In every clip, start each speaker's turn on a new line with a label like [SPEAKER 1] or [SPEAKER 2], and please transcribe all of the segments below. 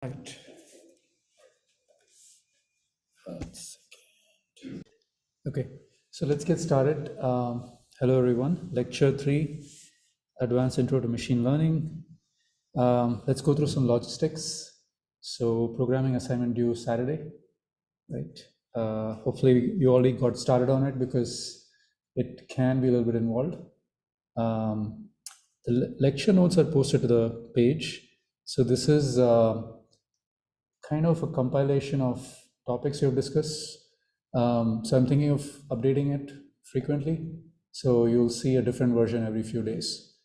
[SPEAKER 1] Right. 1 second. Okay, so let's get started. Hello, everyone. Lecture 3, Advanced Intro to Machine Learning. Let's go through some logistics. So programming assignment due Saturday, right? Hopefully you already got started on it because it can be a little bit involved. The lecture notes are posted to the page. So this is kind of a compilation of topics you've discussed. So I'm thinking of updating it frequently. So you'll see a different version every few days,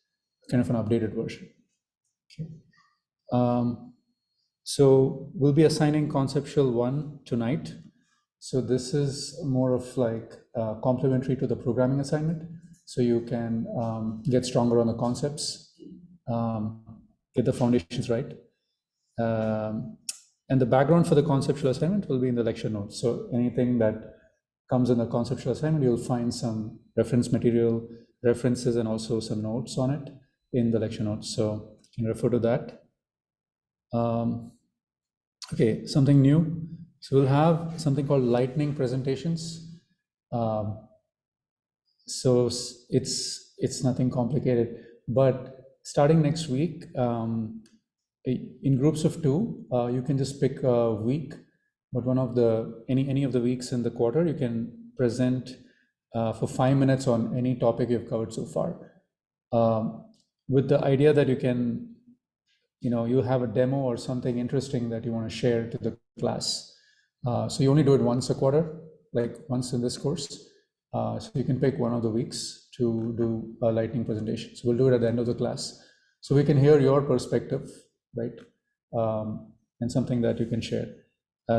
[SPEAKER 1] kind of an updated version. Okay. So we'll be assigning conceptual 1 tonight. So this is more of like complementary to the programming assignment. So you can get stronger on the concepts, get the foundations right. And the background for the conceptual assignment will be in the lecture notes. So anything that comes in the conceptual assignment, you'll find some reference material, references, and also some notes on it in the lecture notes. So you can refer to that. Okay, something new. So we'll have something called lightning presentations. So it's nothing complicated, but starting next week, in groups of 2, you can just pick a week, but one of the any of the weeks in the quarter, you can present for 5 minutes on any topic you've covered so far, with the idea that you can, you have a demo or something interesting that you want to share to the class. So you only do it once a quarter, like once in this course. So you can pick one of the weeks to do a lightning presentation. So we'll do it at the end of the class, so we can hear your perspective, right? And something that you can share.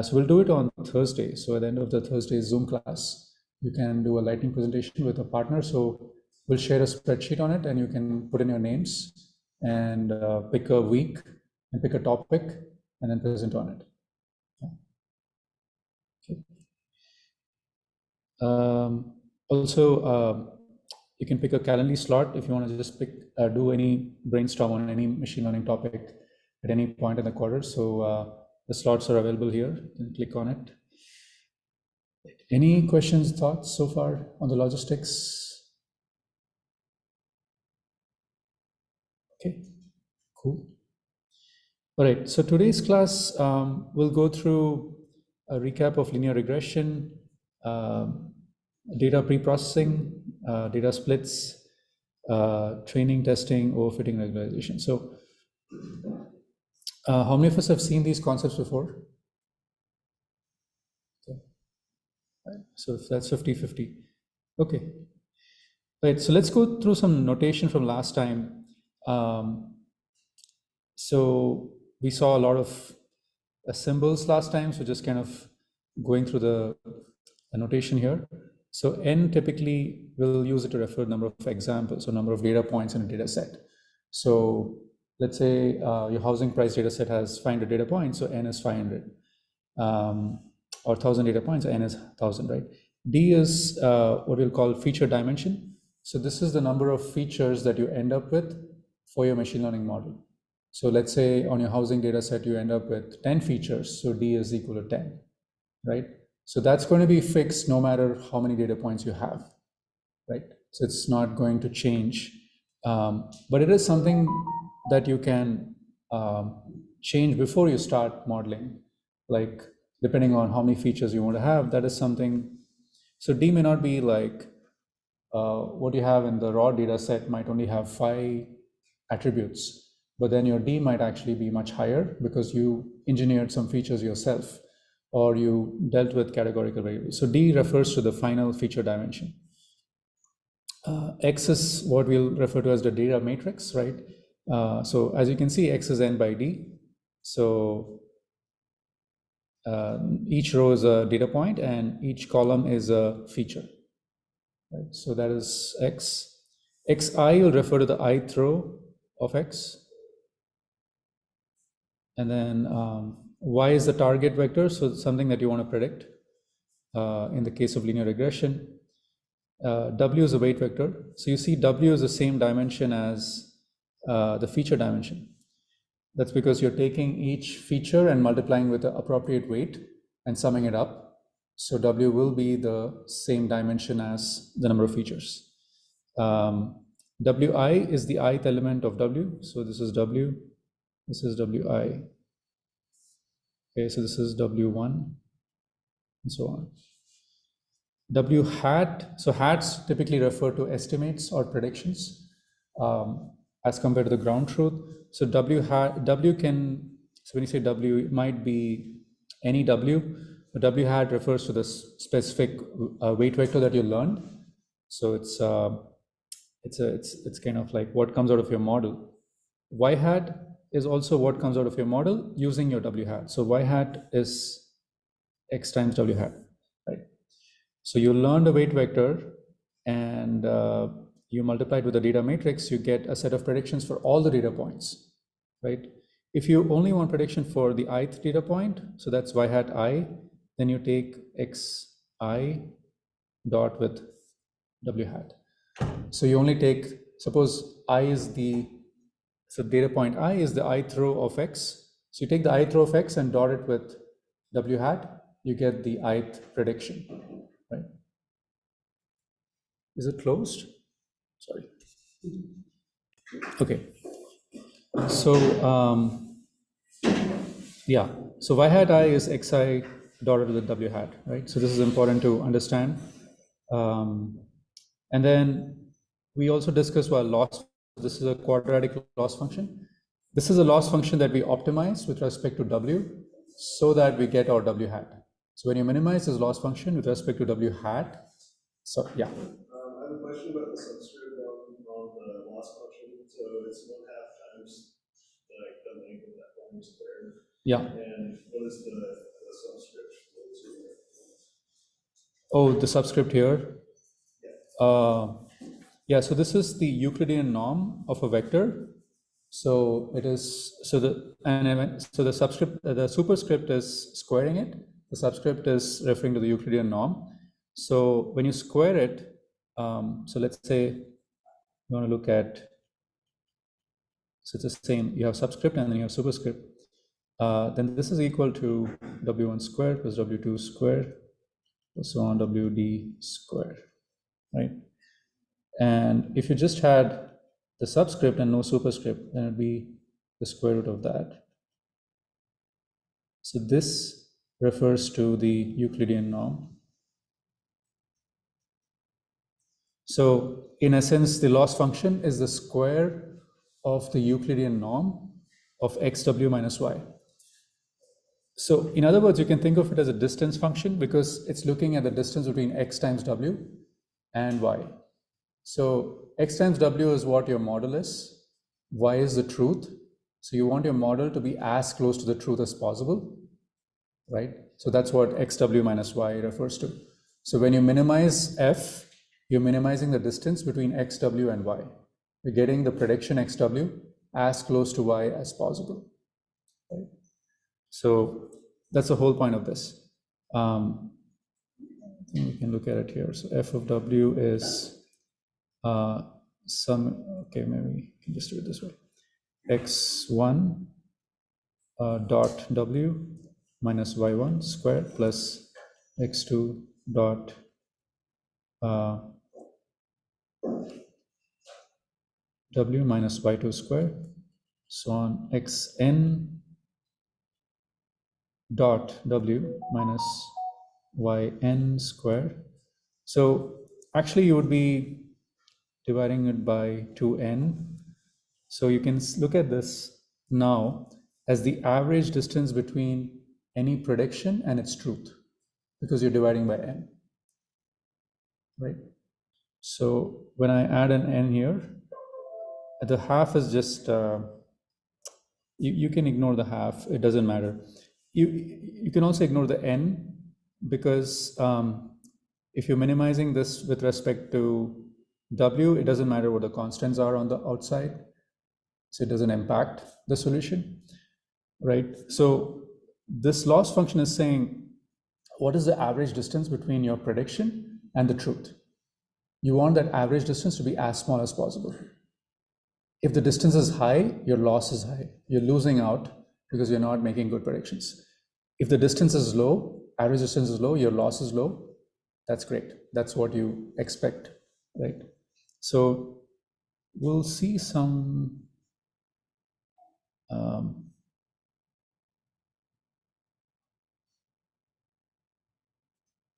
[SPEAKER 1] So we'll do it on Thursday. So at the end of the Thursday Zoom class, you can do a lightning presentation with a partner. So we'll share a spreadsheet on it, and you can put in your names and pick a week and pick a topic and then present on it. Okay. Also, you can pick a Calendly slot if you want to just do any brainstorm on any machine learning topic at any point in the quarter. So the slots are available here. You can click on it. Any questions, thoughts so far on the logistics? Okay, cool. All right, so today's class, we'll go through a recap of linear regression, data pre-processing, data splits, training, testing, overfitting, regularization. So how many of us have seen these concepts before? Okay. Right. So that's 50-50. Okay. Right, so let's go through some notation from last time. So we saw a lot of symbols last time, so just kind of going through the notation here. So n typically we'll use it to refer to number of examples, so number of data points in a data set. So let's say your housing price data set has 500 data points, so n is 500, or 1,000 data points, so n is 1,000, right? D is what we'll call feature dimension. So this is the number of features that you end up with for your machine learning model. So let's say on your housing data set, you end up with 10 features, so D is equal to 10, right? So that's going to be fixed no matter how many data points you have, right? So it's not going to change, but it is something that you can change before you start modeling, like depending on how many features you want to have, that is something. So D may not be like what you have in the raw data set might only have 5 attributes, but then your D might actually be much higher because you engineered some features yourself, or you dealt with categorical variables. So D refers to the final feature dimension. X is what we'll refer to as the data matrix, right? So as you can see, X is n by D. So each row is a data point and each column is a feature, right? So that is X. Xi will refer to the ith row of X. And then Y is the target vector, so it's something that you want to predict in the case of linear regression. W is a weight vector. So you see W is the same dimension as the feature dimension. That's because you're taking each feature and multiplying with the appropriate weight and summing it up. So W will be the same dimension as the number of features. Wi is the ith element of W. So this is W, this is Wi. Okay, so this is W1 and so on. W hat, so hats typically refer to estimates or predictions as compared to the ground truth. So W can, so when you say W, it might be any W, but W hat refers to the specific weight vector that you learned. So it's kind of like what comes out of your model. Y hat is also what comes out of your model using your W hat. So Y hat is X times W hat, right? So you learned a weight vector and you multiply it with the data matrix, you get a set of predictions for all the data points, right? If you only want prediction for the ith data point, so that's Y hat I, then you take Xi dot with W hat. So you only take, suppose I is the, so data point I is the ith row of X. So you take the ith row of X and dot it with W hat, you get the ith prediction, right? Is it closed? Sorry. Okay. So yeah. So Y hat I is Xi dotted with W hat, right? So this is important to understand. And then we also discussed well loss. This is a quadratic loss function. This is a loss function that we optimize with respect to W so that we get our W hat. So when you minimize this loss function with respect to W hat, so yeah.
[SPEAKER 2] I have a question about the subscript on the loss function. So it's 1/2 times the length of that line squared.
[SPEAKER 1] Yeah.
[SPEAKER 2] And what is the subscript?
[SPEAKER 1] Oh, the subscript here. Yeah, so this is the Euclidean norm of a vector. So it is, so the subscript, the superscript is squaring it. The subscript is referring to the Euclidean norm. So when you square it, so let's say you want to look at, so it's the same, you have subscript and then you have superscript. Then this is equal to W1 squared plus W2 squared plus so on WD squared, right? And if you just had the subscript and no superscript, then it'd be the square root of that. So this refers to the Euclidean norm. So in essence, the loss function is the square of the Euclidean norm of xw minus y. So in other words, you can think of it as a distance function because it's looking at the distance between x times w and y. So x times w is what your model is, y is the truth. So you want your model to be as close to the truth as possible, right? So that's what xw minus y refers to. So when you minimize f, you're minimizing the distance between xw and y. You're getting the prediction xw as close to y as possible, right? So that's the whole point of this. I think we can look at it here. So f of w is okay, maybe we can just do it this way. x1 dot w minus y1 squared plus x2 dot w minus y2 squared, so on xn dot w minus yn squared. So actually you would be dividing it by 2n. So you can look at this now as the average distance between any prediction and its truth, because you're dividing by n, right? So when I add an n here, the half is just, you can ignore the half, it doesn't matter. You can also ignore the n because if you're minimizing this with respect to w, it doesn't matter what the constants are on the outside. So it doesn't impact the solution, right? So this loss function is saying, what is the average distance between your prediction and the truth? You want that average distance to be as small as possible. If the distance is high, your loss is high. You're losing out because you're not making good predictions. If the distance is low, average distance is low, your loss is low, that's great. That's what you expect, right? So we'll see some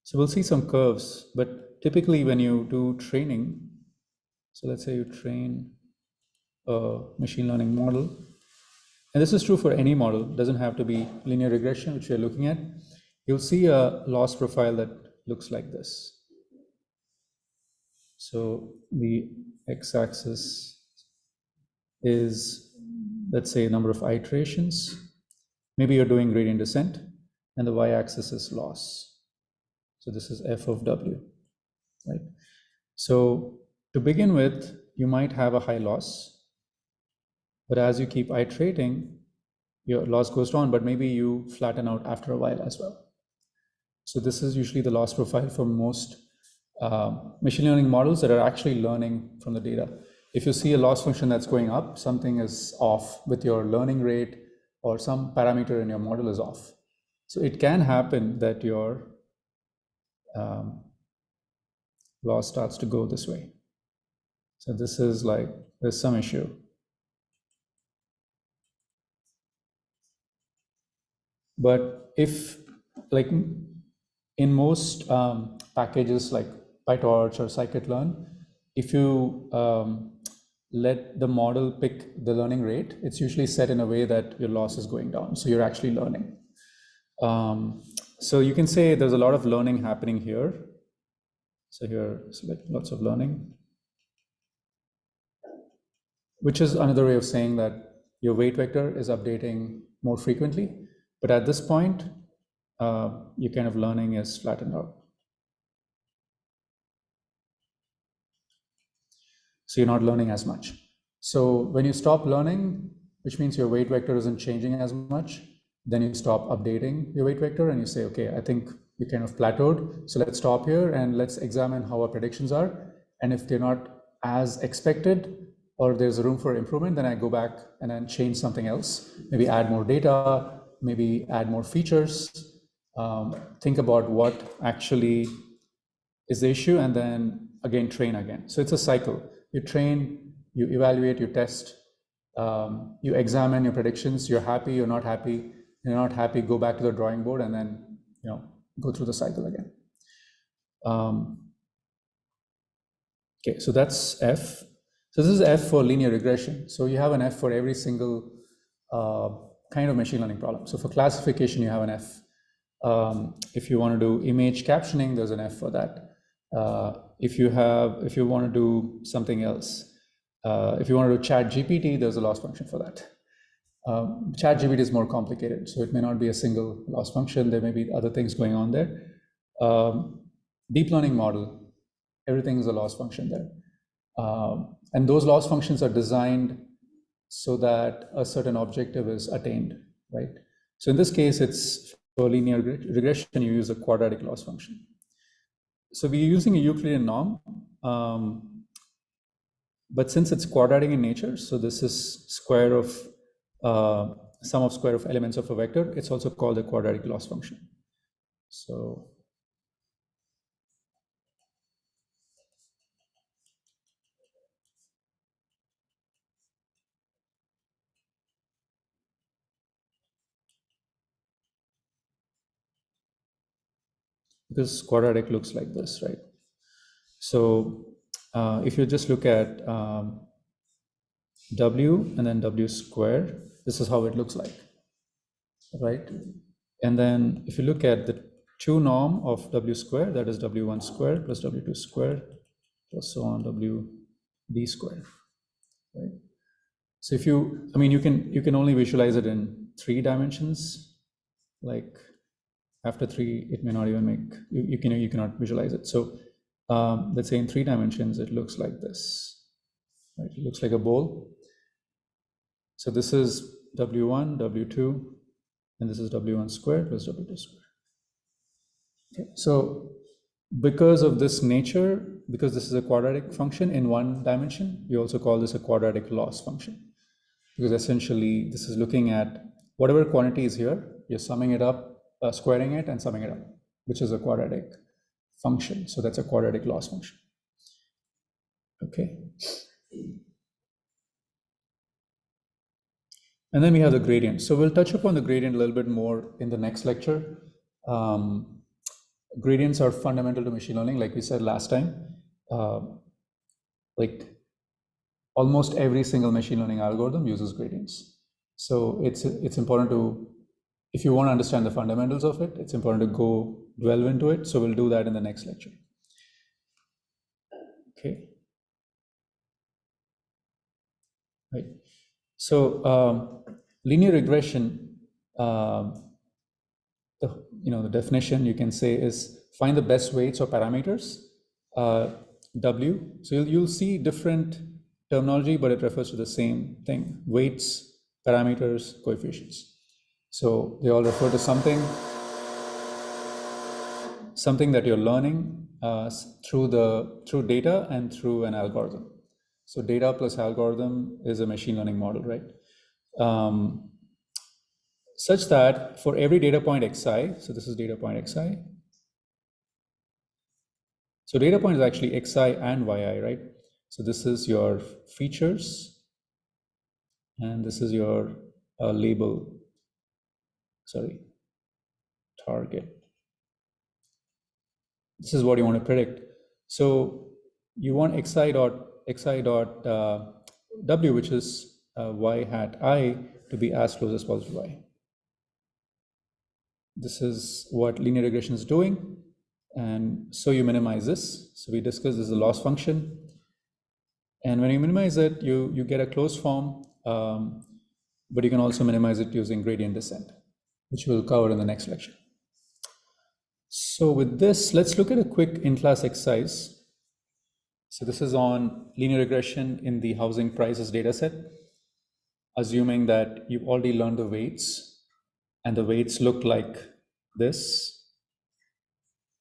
[SPEAKER 1] so we'll see some curves, but typically when you do training, so let's say you train a machine learning model, and this is true for any model, it doesn't have to be linear regression, which we're looking at. You'll see a loss profile that looks like this. So the x-axis is, let's say, number of iterations. Maybe you're doing gradient descent, and the y-axis is loss. So this is f of w, right? So to begin with, you might have a high loss, but as you keep iterating, your loss goes down, but maybe you flatten out after a while as well. So this is usually the loss profile for most machine learning models that are actually learning from the data. If you see a loss function that's going up, something is off with your learning rate, or some parameter in your model is off. So it can happen that your loss starts to go this way. So this is like, there's some issue. But if, like, in most packages like PyTorch or scikit-learn, if you let the model pick the learning rate, it's usually set in a way that your loss is going down. So you're actually learning. So you can say there's a lot of learning happening here. So here, select lots of learning, which is another way of saying that your weight vector is updating more frequently. But at this point, your kind of learning is flattened out. So you're not learning as much. So when you stop learning, which means your weight vector isn't changing as much, then you stop updating your weight vector and you say, okay, I think you kind of plateaued. So let's stop here and let's examine how our predictions are. And if they're not as expected or there's room for improvement, then I go back and then change something else, maybe add more data, maybe add more features, think about what actually is the issue, and then again train again. So it's a cycle. You train, you evaluate, you test, you examine your predictions. You're happy, you're not happy. You're not happy, go back to the drawing board, and then go through the cycle again. Okay, so that's F. So this is F for linear regression. So you have an F for every single kind of machine learning problem. So for classification, you have an F. If you want to do image captioning, there's an F for that. If you want to do something else, if you want to do chat GPT, there's a loss function for that. Chat GPT is more complicated, so it may not be a single loss function. There may be other things going on there. Deep learning model, everything is a loss function there. And those loss functions are designed so that a certain objective is attained, right? So in this case, it's for linear regression, you use a quadratic loss function. So we're using a Euclidean norm, but since it's quadratic in nature, so this is square of sum of square of elements of a vector, it's also called a quadratic loss function. So this quadratic looks like this, right? So if you just look at W and then W squared, this is how it looks like, right? And then if you look at the 2 norm of W squared, that is W1 squared plus W2 squared plus so on WD squared, right? So if you, I mean, you can only visualize it in 3 dimensions, like after 3, it may not even make, you cannot visualize it. So let's say in 3 dimensions, it looks like this, right? It looks like a bowl. So this is W1, W2, and this is W1 squared plus W2 squared. Okay. So Because of this nature, because this is a quadratic function in one dimension, we also call this a quadratic loss function. Because essentially, this is looking at whatever quantity is here, you're summing it up, squaring it, and summing it up, which is a quadratic function. So that's a quadratic loss function. Okay. And then we have the gradient. So we'll touch upon the gradient a little bit more in the next lecture. Gradients are fundamental to machine learning, like we said last time. Like almost every single machine learning algorithm uses gradients. So it's important to, if you want to understand the fundamentals of it, it's important to go delve into it. So we'll do that in the next lecture. Okay. Right. So linear regression, the definition you can say is find the best weights or parameters, W. So you'll see different terminology, but it refers to the same thing: weights, parameters, coefficients. So they all refer to something that you're learning through data and through an algorithm. So data plus algorithm is a machine learning model, right? Such that for every data point xi, so this is data point xi. So data point is actually xi and yi, right? So this is your features, and this is your label, target. This is what you want to predict. So you want xi dot w, which is y hat I, to be as close as possible to y. This is what linear regression is doing. And so you minimize this. So we discussed this is a loss function. And when you minimize it, you get a closed form, but you can also minimize it using gradient descent, which we'll cover in the next lecture. So with this, let's look at a quick in-class exercise. So this is on linear regression in the housing prices dataset, assuming that you've already learned the weights, and the weights look like this.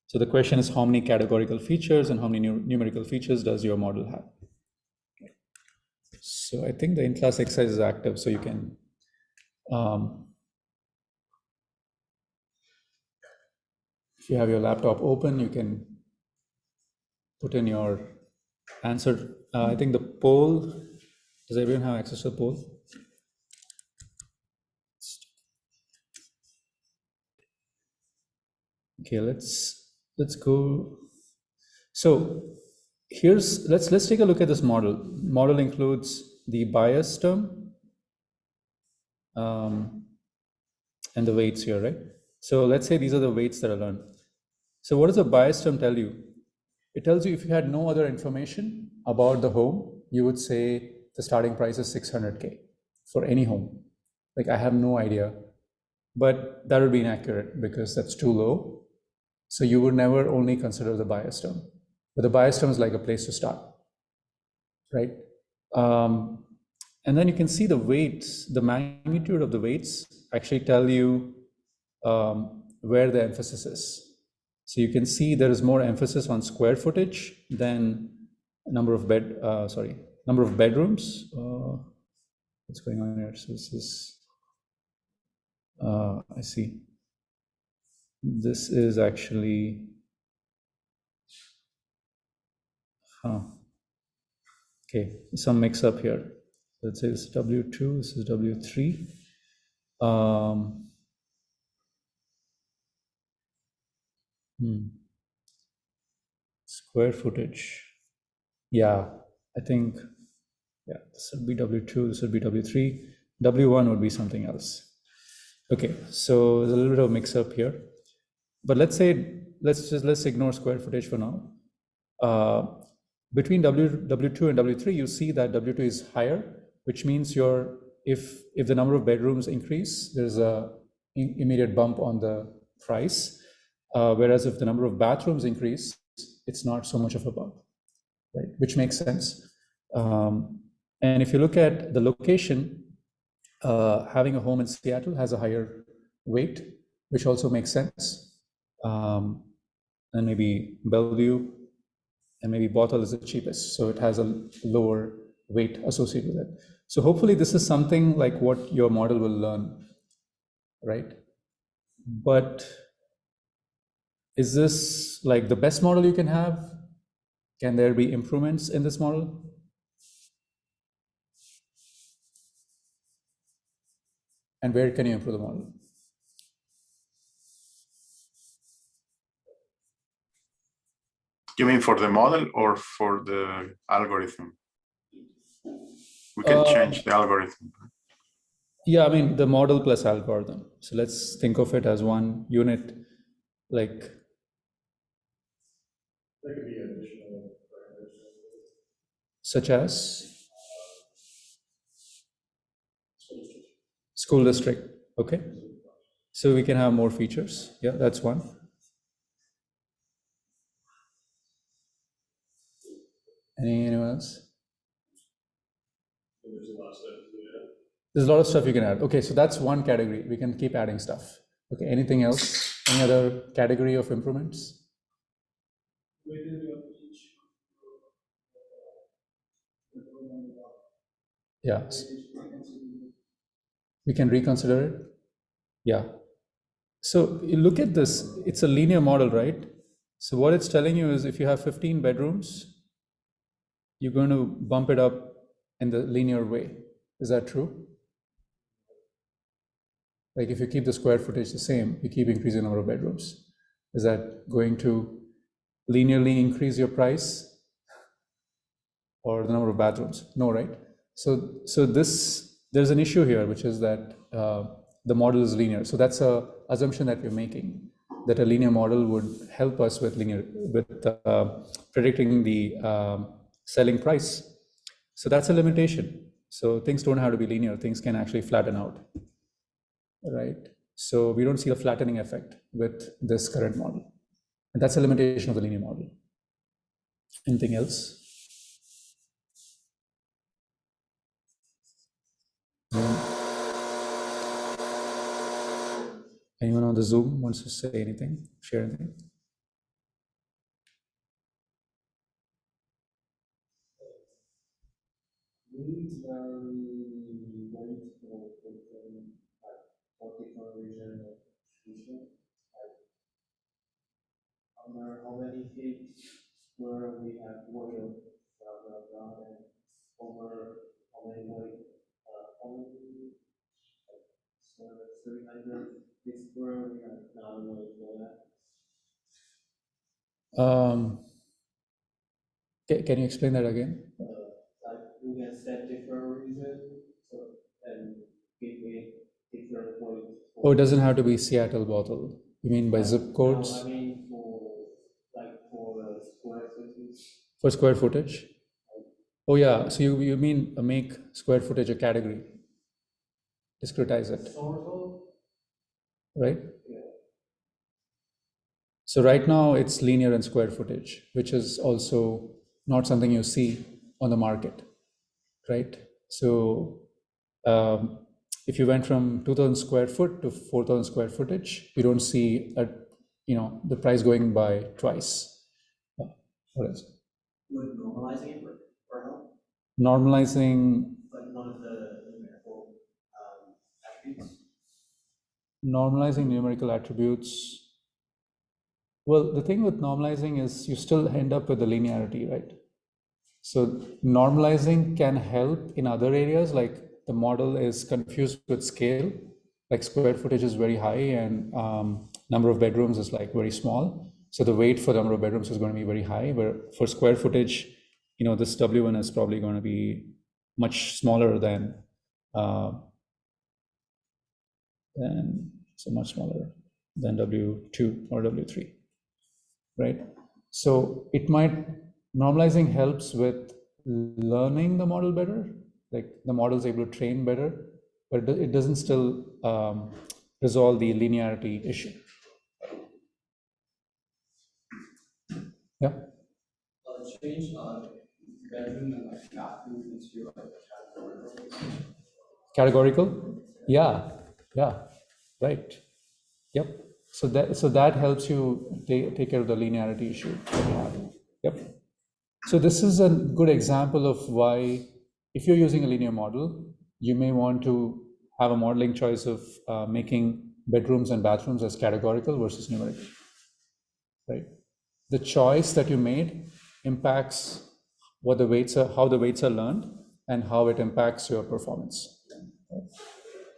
[SPEAKER 1] So the question is, how many categorical features and how many numerical features does your model have? So I think the in-class exercise is active, so you can if you have your laptop open, you can put in your answer. I think the poll, does everyone have access to the poll? Okay, let's go. So here's, let's take a look at this model. Model includes the bias term and the weights here, right? So let's say these are the weights that are learned. So what does the bias term tell you? It tells you if you had no other information about the home, you would say the starting price is 600K for any home. Like, I have no idea, but that would be inaccurate because that's too low. So you would never only consider the bias term, but the bias term is like a place to start, right? And then you can see the weights, the magnitude of the weights actually tell you where the emphasis is. So you can see there is more emphasis on square footage than number of bedrooms. What's going on here? So this is, I see. This is actually, okay, some mix up here. Let's say this is W2, this is W3. Square footage. Yeah, I think, yeah, this would be W2, this would be W3. W1 would be something else. Okay, so there's a little bit of mix up here. But let's ignore square footage for now. Between W2 and W3, you see that W2 is higher, which means if the number of bedrooms increase, there's a immediate bump on the price. Whereas if the number of bathrooms increase, it's not so much of a bump, right? Which makes sense. And if you look at the location, having a home in Seattle has a higher weight, which also makes sense. and maybe Bellevue, and maybe Bothell is the cheapest. So it has a lower weight associated with it. So hopefully this is something like what your model will learn, right? But is this like the best model you can have? Can there be improvements in this model? And where can you improve the model?
[SPEAKER 3] You mean for the model or for the algorithm? We can change the algorithm.
[SPEAKER 1] Yeah, I mean the model plus algorithm. So let's think of it as one unit, like
[SPEAKER 2] There could be additional parameters.
[SPEAKER 1] such as school district. Okay, so we can have more features. Yeah, that's one. Anyone else?
[SPEAKER 2] There's a lot of stuff to do that.
[SPEAKER 1] There's a lot of stuff you can add. Okay, so that's one category. We can keep adding stuff. Okay, anything else? Any other category of improvements? Yeah, we can reconsider it. Yeah. So you look at this, it's a linear model, right? So what it's telling you is if you have 15 bedrooms, you're going to bump it up in the linear way. Is that true? Like if you keep the square footage the same, you keep increasing the number of bedrooms. Is that going to linearly increase your price or the number of bathrooms? No, right? So there's an issue here, which is that the model is linear. So that's a assumption that we're making, that a linear model would help us with predicting the selling price. So that's a limitation. So things don't have to be linear. Things can actually flatten out, right? So we don't see a flattening effect with this current model. And that's a limitation of the linear model. Anything else? Anyone on the Zoom wants to say anything, share anything?
[SPEAKER 4] How many feet where we have water, and over how many only 300 feet where we have not water.
[SPEAKER 1] Can you explain that again?
[SPEAKER 4] Like we can set different region, so and give me different points.
[SPEAKER 1] Oh, it doesn't have to be Seattle bottle. You mean by zip codes?
[SPEAKER 4] No, I mean for square footage.
[SPEAKER 1] For square footage? Oh yeah, so you mean make square footage a category, discretize it,
[SPEAKER 4] Sort of.
[SPEAKER 1] right?
[SPEAKER 4] Yeah.
[SPEAKER 1] So right now it's linear and square footage, which is also not something you see on the market, right? So if you went from 2,000 square foot to 4,000 square footage, you don't see the price going by twice. What else?
[SPEAKER 4] Would normalizing it or help?
[SPEAKER 1] Normalizing.
[SPEAKER 4] Like one of the numerical attributes.
[SPEAKER 1] Normalizing numerical attributes. Well, the thing with normalizing is you still end up with the linearity, right? So normalizing can help in other areas, like the model is confused with scale, like square footage is very high and number of bedrooms is like very small. So the weight for the number of bedrooms is going to be very high, where for square footage, this W1 is probably going to be much smaller than so much smaller than W2 or W3, right? So normalizing helps with learning the model better, like the model is able to train better, but it doesn't still resolve the linearity issue. Yeah.
[SPEAKER 4] Change bedroom and like bathroom into like
[SPEAKER 1] Categorical? Yeah, right. Yep. So that helps you take care of the linearity issue that you have. Yep. So this is a good example of why, if you're using a linear model, you may want to have a modeling choice of making bedrooms and bathrooms as categorical versus numerical, right? The choice that you made impacts what the weights are, how the weights are learned, and how it impacts your performance.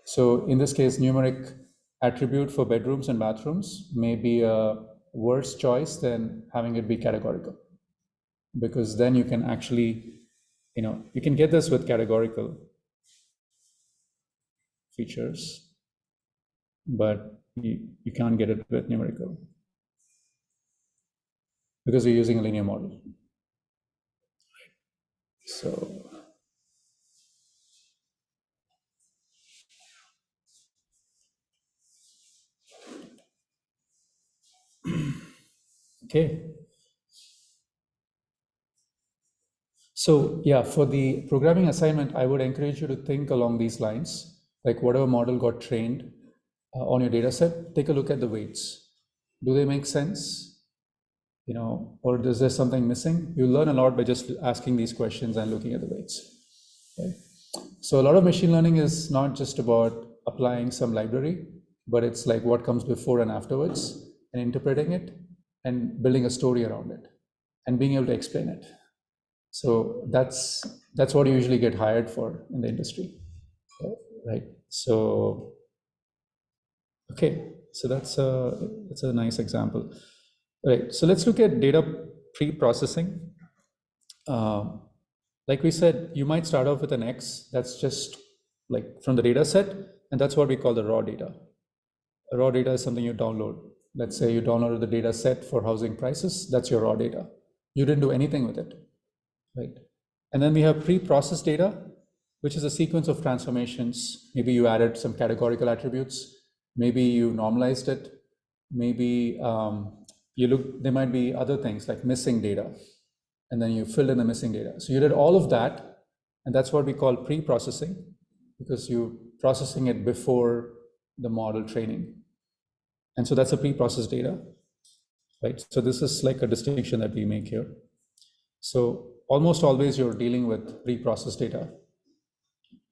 [SPEAKER 1] So in this case, numeric attribute for bedrooms and bathrooms may be a worse choice than having it be categorical, because then you can actually, you can get this with categorical features, but you can't get it with numerical because you're using a linear model. So okay. So yeah, for the programming assignment, I would encourage you to think along these lines, like whatever model got trained on your data set, take a look at the weights. Do they make sense? Or is there something missing? You learn a lot by just asking these questions and looking at the weights. Right? So a lot of machine learning is not just about applying some library, but it's like what comes before and afterwards, and interpreting it and building a story around it and being able to explain it. So that's what you usually get hired for in the industry, right? So okay, so that's a nice example. All right, so let's look at data pre-processing. Like we said, you might start off with an X that's just like from the data set, and that's what we call the raw data. Raw data is something you download. Let's say you downloaded the data set for housing prices, that's your raw data. You didn't do anything with it, right? And then we have pre-processed data, which is a sequence of transformations. Maybe you added some categorical attributes, maybe you normalized it, maybe there might be other things like missing data, and then you filled in the missing data. So you did all of that, and that's what we call pre-processing, because you're processing it before the model training. And so that's a pre-processed data, right? So this is like a distinction that we make here. So almost always you're dealing with pre-processed data.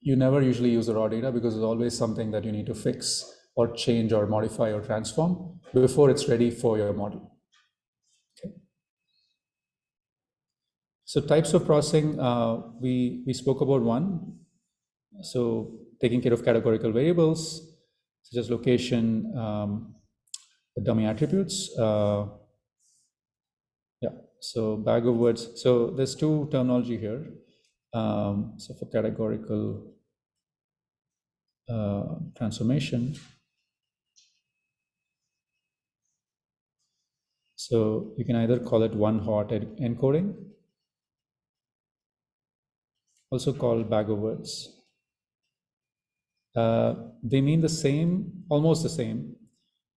[SPEAKER 1] You never usually use the raw data because there's always something that you need to fix or change or modify or transform before it's ready for your model. Okay. So types of processing, we spoke about one. So taking care of categorical variables, such as location, the dummy attributes. Yeah, so bag of words. So there's two terminology here. So for categorical transformation, so you can either call it one-hot encoding, also called bag of words. They mean the same, almost the same.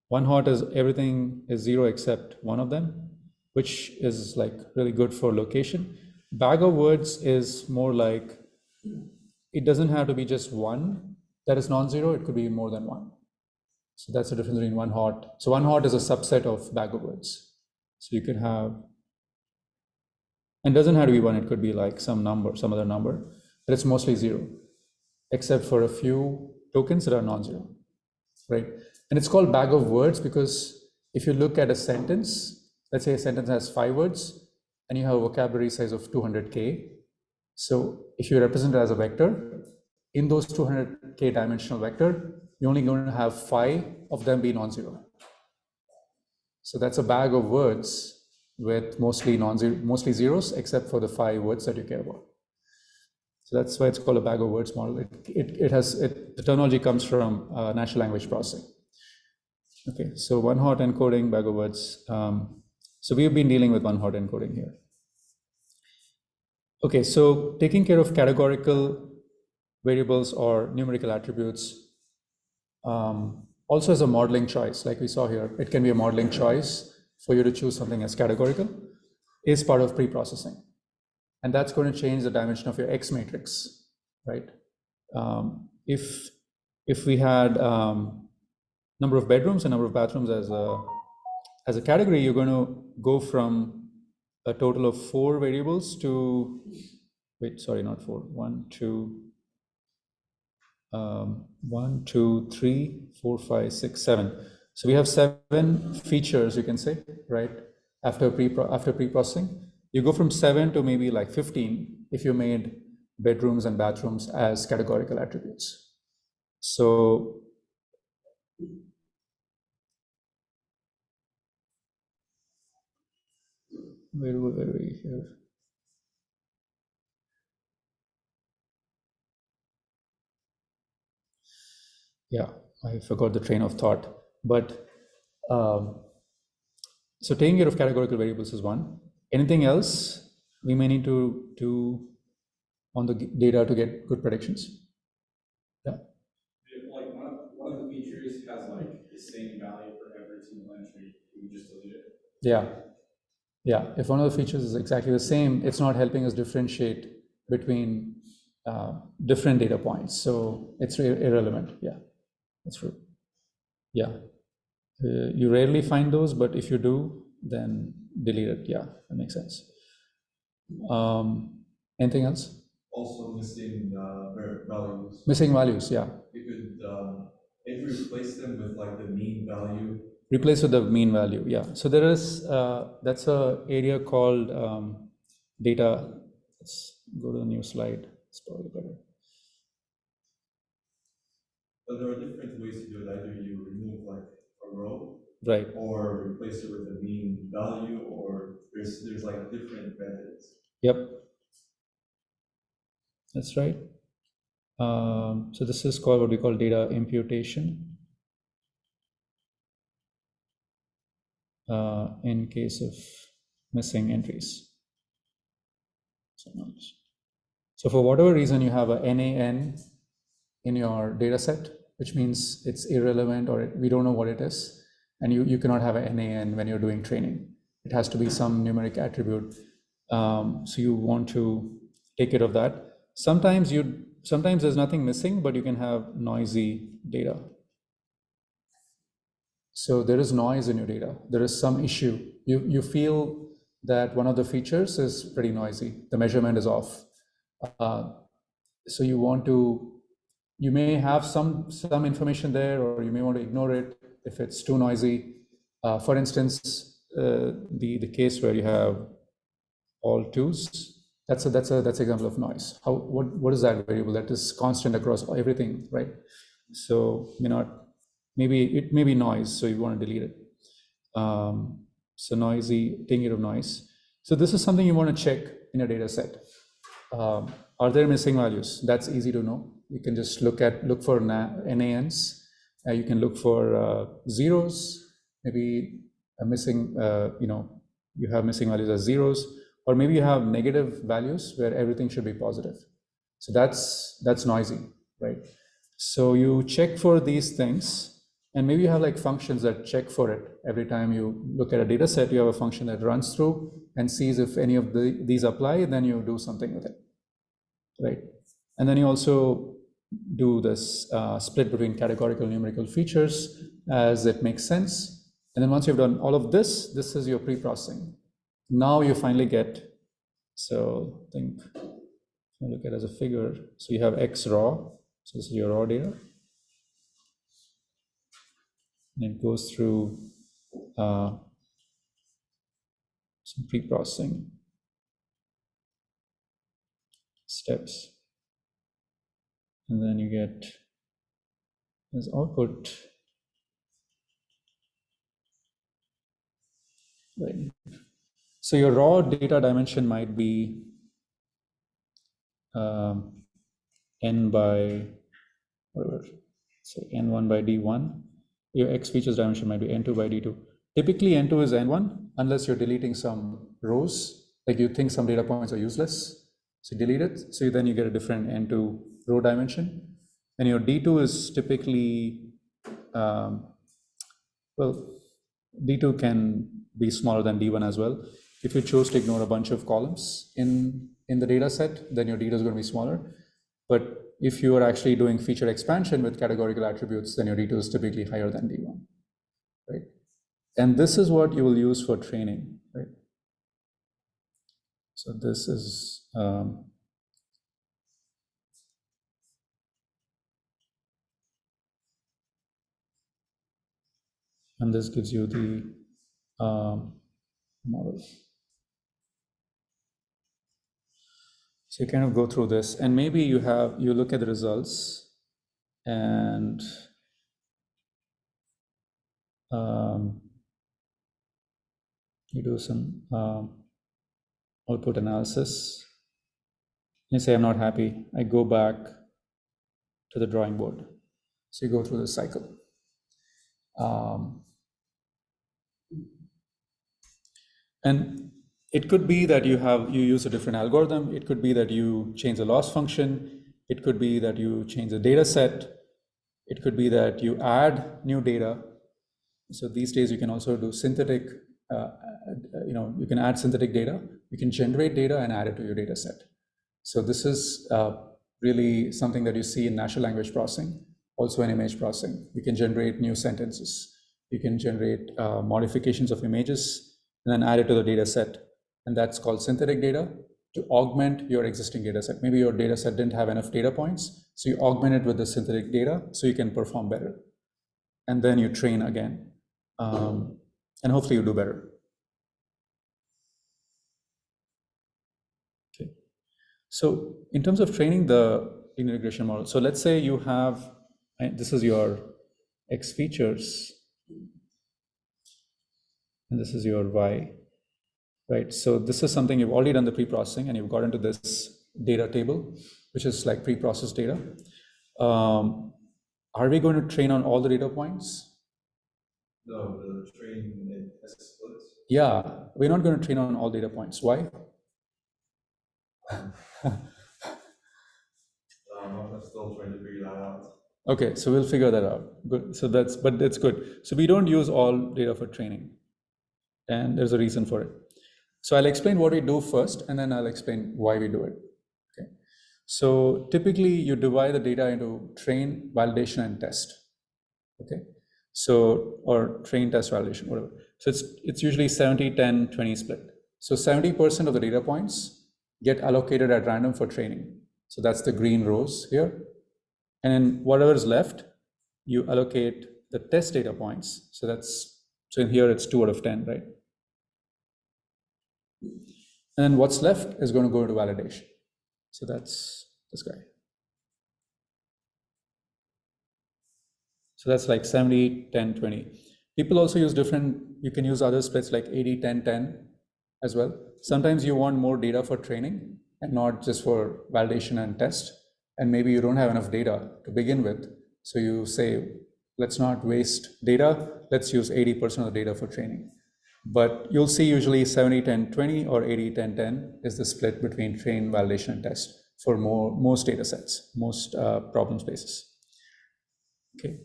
[SPEAKER 1] One-hot is everything is zero except one of them, which is like really good for location. Bag of words is more like, it doesn't have to be just one that is non-zero, it could be more than one. So that's the difference between one-hot. So one-hot is a subset of bag of words. So you could have, and it doesn't have to be one, it could be like some number, some other number, but it's mostly zero, except for a few tokens that are non-zero, right? And it's called bag of words because if you look at a sentence, let's say a sentence has 5 words and you have a vocabulary size of 200K. So if you represent it as a vector, in those 200K dimensional vector, you're only going to have 5 of them be non-zero. So that's a bag of words with mostly non-zero, mostly zeros, except for the 5 words that you care about. So that's why it's called a bag of words model. The terminology comes from natural language processing. Okay, so one-hot encoding, bag of words. So we've been dealing with one-hot encoding here. Okay, so taking care of categorical variables or numerical attributes also as a modeling choice, like we saw here, it can be a modeling choice for you to choose something as categorical, is part of pre-processing. And that's going to change the dimension of your X matrix, right? If we had number of bedrooms and number of bathrooms as a category, you're going to go from a total of 4 variables to, wait, sorry, not 4, 1, 2, 1, 2, 3, 4, 5, 6, 7. So we have 7 features, you can say, right? After pre-processing, you go from 7 to maybe like 15 if you made bedrooms and bathrooms as categorical attributes. So where were we here? Yeah, I forgot the train of thought. But so taking care of categorical variables is one. Anything else we may need to do on the data to get good predictions? Yeah.
[SPEAKER 5] Like one of the features has like the same value for every single entry, we just delete it.
[SPEAKER 1] Yeah. Yeah. If one of the features is exactly the same, it's not helping us differentiate between different data points. So it's irrelevant. Yeah, that's true. Yeah. You rarely find those, but if you do, then delete it. Yeah, that makes sense. Anything else?
[SPEAKER 6] Also missing values.
[SPEAKER 1] Missing values, yeah.
[SPEAKER 6] You could maybe replace them with like the mean value.
[SPEAKER 1] Replace with the mean value, yeah. So there is, that's a area called data. Let's go to the new slide. It's probably better.
[SPEAKER 6] But there are different ways to do it. Either you remove like a row,
[SPEAKER 1] right,
[SPEAKER 6] or replace it with a mean value, or there's like different methods.
[SPEAKER 1] Yep, that's right. So this is called what we call data imputation. In case of missing entries. So for whatever reason you have a NaN in your data set, which means it's irrelevant or we don't know what it is, and you cannot have a NaN when you're doing training. It has to be some numeric attribute. So you want to take care of that. Sometimes there's nothing missing, but you can have noisy data. So there is noise in your data. There is some issue. You feel that one of the features is pretty noisy. The measurement is off. So you may have some information there, or you may want to ignore it if it's too noisy. For instance, the case where you have all 2s, that's example of noise. What is that variable that is constant across everything, right? So maybe it may be noise, so you want to delete it. So noisy, taking care of noise. So this is something you want to check in a data set. Are there missing values? That's easy to know. You can just look for NaNs. You can look for zeros, maybe a missing, you have missing values as zeros, or maybe you have negative values where everything should be positive. So that's noisy, right? So you check for these things. And maybe you have like functions that check for it. Every time you look at a data set, you have a function that runs through and sees if any of these apply, then you do something with it, right? And then you also do this split between categorical and numerical features as it makes sense. And then once you've done all of this, this is your pre-processing. Now you finally get, so I think, I look at it as a figure. So you have X raw, so this is your raw data. And it goes through some pre-processing steps. And then you get as output. Right. So your raw data dimension might be n by, whatever, say n1 by d1. Your X features dimension might be n2 by d2. Typically n2 is n1 unless you're deleting some rows, like you think some data points are useless, so delete it. So then you get a different n2 row dimension. And your d2 is typically, well, d2 can be smaller than d1 as well. If you choose to ignore a bunch of columns in the data set, then your d2 is going to be smaller. But if you are actually doing feature expansion with categorical attributes, then your D2 is typically higher than D1, right? And this is what you will use for training, right? So this is, and this gives you the model. So you kind of go through this, and maybe you look at the results, and you do some output analysis. You say, I'm not happy. I go back to the drawing board. So you go through the cycle. And it could be that you use a different algorithm. It could be that you change the loss function. It could be that you change the data set. It could be that you add new data. So these days you can also do synthetic, you can add synthetic data. You can generate data and add it to your data set. So this is really something that you see in natural language processing, also in image processing. You can generate new sentences. You can generate modifications of images and then add it to the data set. And that's called synthetic data to augment your existing data set. Maybe your data set didn't have enough data points, so you augment it with the synthetic data so you can perform better. And then you train again. And hopefully you do better. Okay. So in terms of training the linear regression model, so let's say you have, this is your X features, and this is your Y, right? So this is something you've already done the pre-processing, and you've got into this data table, which is like pre-processed data. Are we going to train on all the data points?
[SPEAKER 6] No, the train it has splits.
[SPEAKER 1] Yeah, we're not going to train on all data points. Why?
[SPEAKER 6] I'm still trying to figure that out.
[SPEAKER 1] Okay, so we'll figure that out. Good. So that's good. So we don't use all data for training, and there's a reason for it. So I'll explain what we do first, and then I'll explain why we do it. Okay. So typically you divide the data into train, validation, and test. Okay. So, or train, test, validation, whatever. So it's usually 70, 10, 20 split. So 70% of the data points get allocated at random for training. So that's the green rows here. And then whatever is left, you allocate the test data points. So in here it's 2 out of 10, right? And then what's left is going to go to validation. So that's this guy. So that's like 70, 10, 20. People also use you can use other splits like 80, 10, 10 as well. Sometimes you want more data for training and not just for validation and test. And maybe you don't have enough data to begin with. So you say, let's not waste data. Let's use 80% of the data for training. But you'll see usually 70, 10, 20 or 80, 10, 10 is the split between train, validation, and test for most data sets, most problem spaces. Okay.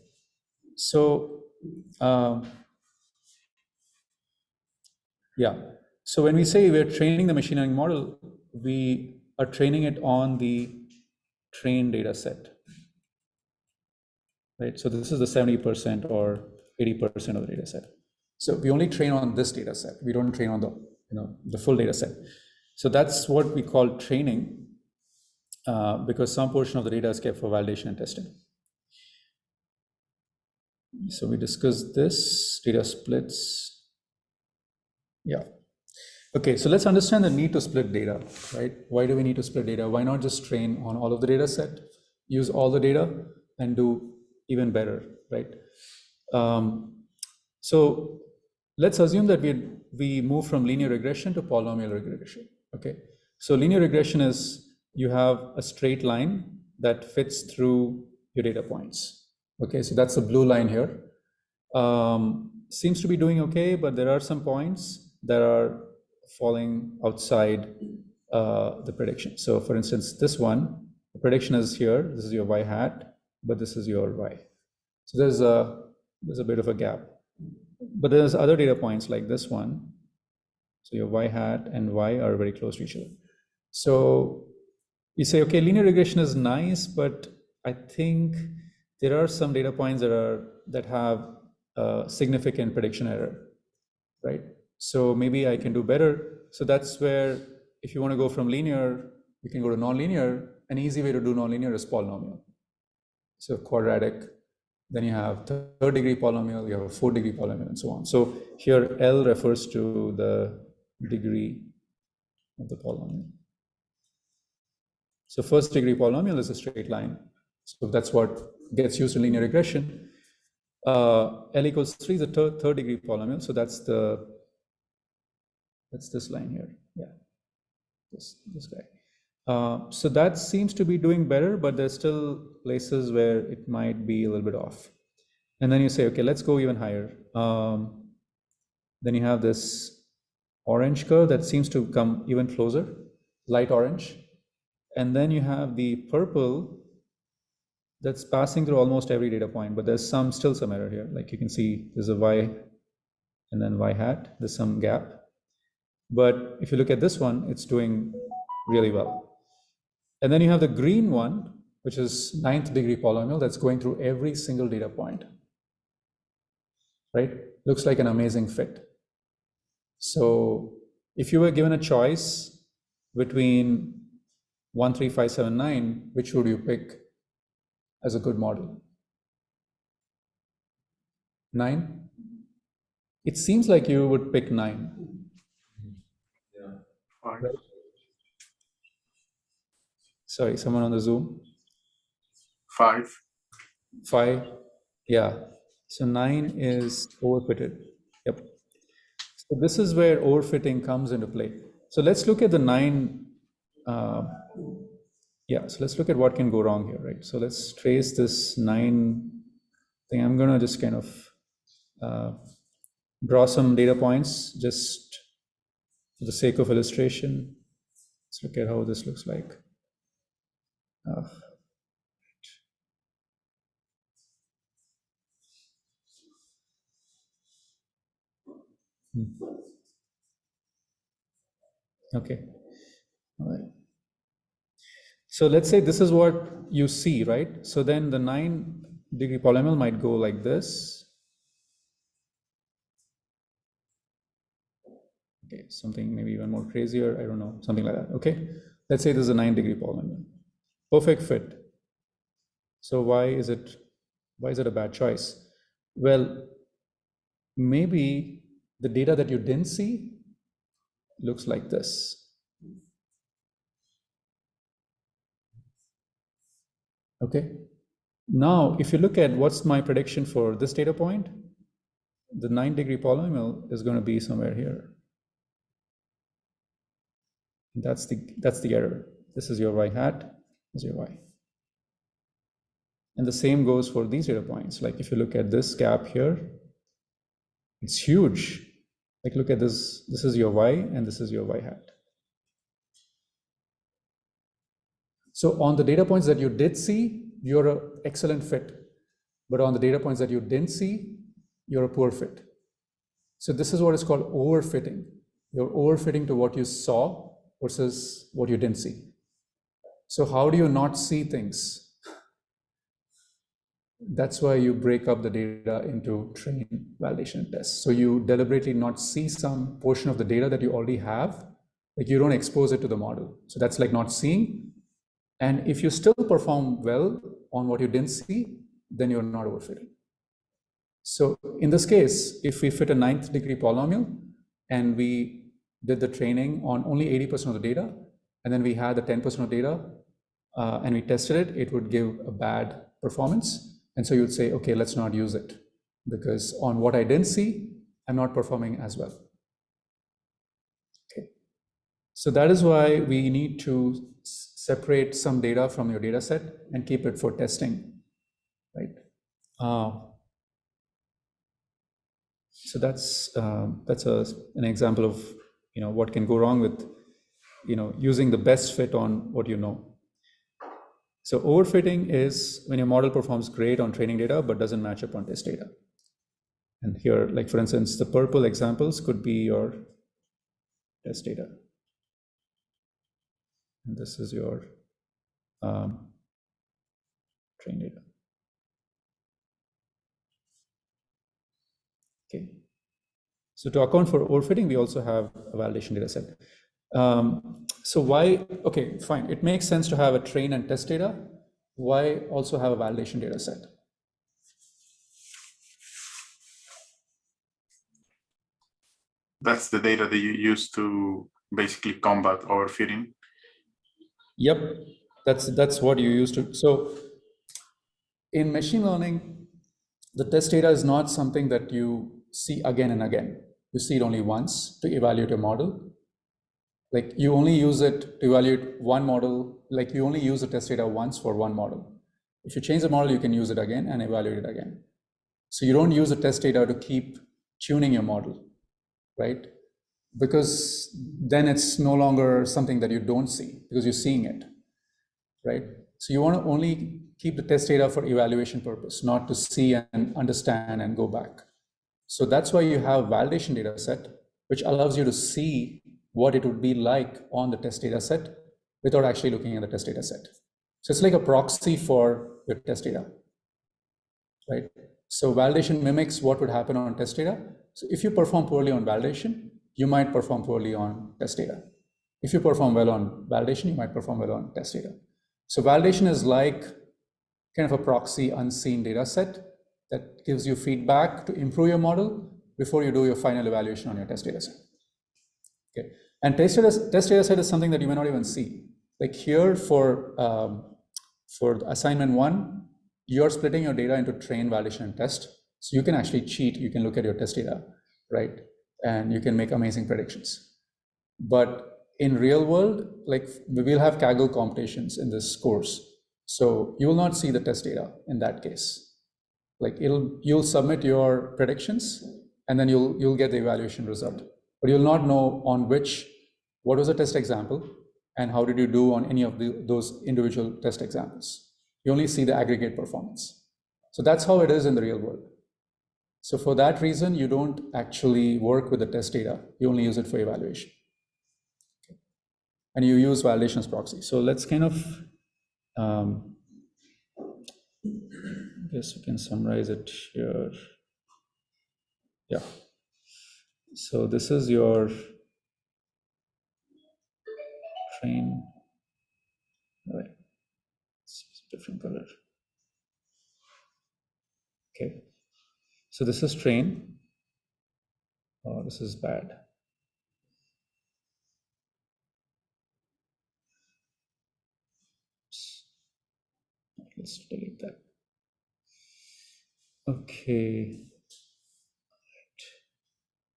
[SPEAKER 1] So, yeah. So when we say we're training the machine learning model, we are training it on the trained data set, right? So this is the 70% or 80% of the data set. So we only train on this data set. We don't train on the full data set. So that's what we call training, because some portion of the data is kept for validation and testing. So we discussed this, data splits. Yeah. Okay, so let's understand the need to split data, right? Why do we need to split data? Why not just train on all of the data set, use all the data, and do even better, right? So let's assume that we move from linear regression to polynomial regression, okay? So linear regression is you have a straight line that fits through your data points, okay? So that's the blue line here. Seems to be doing okay, but there are some points that are falling outside the prediction. So for instance, this one, the prediction is here, this is your y hat, but this is your y. So there's a bit of a gap. But there's other data points like this one. So your y hat and y are very close to each other. So You say, okay, linear regression is nice, but I think there are some data points that have significant prediction error, right? So maybe I can do better. So that's where, if you want to go from linear, you can go to nonlinear. An easy way to do nonlinear is polynomial. So quadratic, then you have third degree polynomial, you have a fourth degree polynomial, and so on. So here L refers to the degree of the polynomial. So first degree polynomial is a straight line. So that's what gets used in linear regression. L equals 3 is a third degree polynomial. So that's this line here. Yeah, this guy. So that seems to be doing better, but there's still places where it might be a little bit off. And then you say, okay, let's go even higher. Then you have this orange curve that seems to come even closer, light orange. And then you have the purple that's passing through almost every data point, but there's still some error here. Like you can see there's a y and then y hat, there's some gap. But if you look at this one, it's doing really well. And then you have the green one, which is 9th degree polynomial that's going through every single data point, right? Looks like an amazing fit. So if you were given a choice between 1, 3, 5, 7, 9, which would you pick as a good model? 9? It seems like you would pick 9.
[SPEAKER 6] Yeah.
[SPEAKER 3] Fine.
[SPEAKER 1] Right? Sorry, someone on the Zoom?
[SPEAKER 3] 5.
[SPEAKER 1] 5? Yeah. So 9 is overfitted. Yep. So this is where overfitting comes into play. So let's look at the 9. Yeah, so let's look at what can go wrong here, right? So let's trace this 9 thing. I'm going to just kind of draw some data points just for the sake of illustration. Let's look at how this looks like. Okay. All right. So let's say this is what you see, right? So then the 9 degree polynomial might go like this. Okay, something maybe even more crazier, I don't know, something like that. Okay, let's say this is a 9 degree polynomial. Perfect fit. So why is it a bad choice? Well, maybe the data that you didn't see looks like this. Okay. Now, if you look at what's my prediction for this data point, the 9 degree polynomial is going to be somewhere here. That's the error. This is your y hat, this is your y. And the same goes for these data points. Like if you look at this gap here, it's huge. Like look at this, this is your y and this is your y hat. So on the data points that you did see, you're an excellent fit. But on the data points that you didn't see, you're a poor fit. So this is what is called overfitting. You're overfitting to what you saw versus what you didn't see. So how do you not see things? That's why you break up the data into train, validation, and test. So you deliberately not see some portion of the data that you already have, like you don't expose it to the model. So that's like not seeing. And if you still perform well on what you didn't see, then you're not overfitting. So in this case, if we fit a 9th degree polynomial and we did the training on only 80% of the data, and then we had the 10% of data and we tested it, it would give a bad performance. And so you'd say, okay, let's not use it because on what I didn't see, I'm not performing as well. Okay. So that is why we need to separate some data from your data set and keep it for testing, right? So that's an example of what can go wrong with using the best fit on what you know. So overfitting is when your model performs great on training data but doesn't match up on test data. And here, like for instance, the purple examples could be your test data. And this is your Train data. Okay. So to account for overfitting, we also have a validation data set. So why, okay, fine. It makes sense to have a train and test data. Why also have a validation data set?
[SPEAKER 3] That's the data that you use to basically combat overfitting.
[SPEAKER 1] Yep, that's what you use to. So in machine learning, the test data is not something that you see again and again. You see it only once to evaluate a model. Like you only use it to evaluate one model, like you only use the test data once for one model. If you change the model, you can use it again and evaluate it again. So you don't use the test data to keep tuning your model, right? Because then it's no longer something that you don't see because you're seeing it, right? So you want to only keep the test data for evaluation purpose, not to see and understand and go back. So that's why you have validation data set, which allows you to see what it would be like on the test data set without actually looking at the test data set. So it's like a proxy for your test data, right? So validation mimics what would happen on test data. So if you perform poorly on validation, you might perform poorly on test data. If you perform well on validation, you might perform well on test data. So validation is like kind of a proxy unseen data set that gives you feedback to improve your model before you do your final evaluation on your test data set. Okay. And test data set is something that you may not even see. Like here for assignment 1, you're splitting your data into train, validation, and test. So you can actually cheat. You can look at your test data, right? And you can make amazing predictions. But in real world, like we will have Kaggle computations in this course. So you will not see the test data in that case. Like you'll submit your predictions and then you'll get the evaluation result. But you'll not know on what was the test example and how did you do on any of those individual test examples. You only see the aggregate performance. So that's how it is in the real world. So for that reason, you don't actually work with the test data. You only use it for evaluation. Okay. And you use validation as proxy. So let's kind of, I guess we can summarize it here. Yeah. So this is your train. Right. It's a different color. Okay. So this is train. Oh, this is bad. Let's delete that. Okay.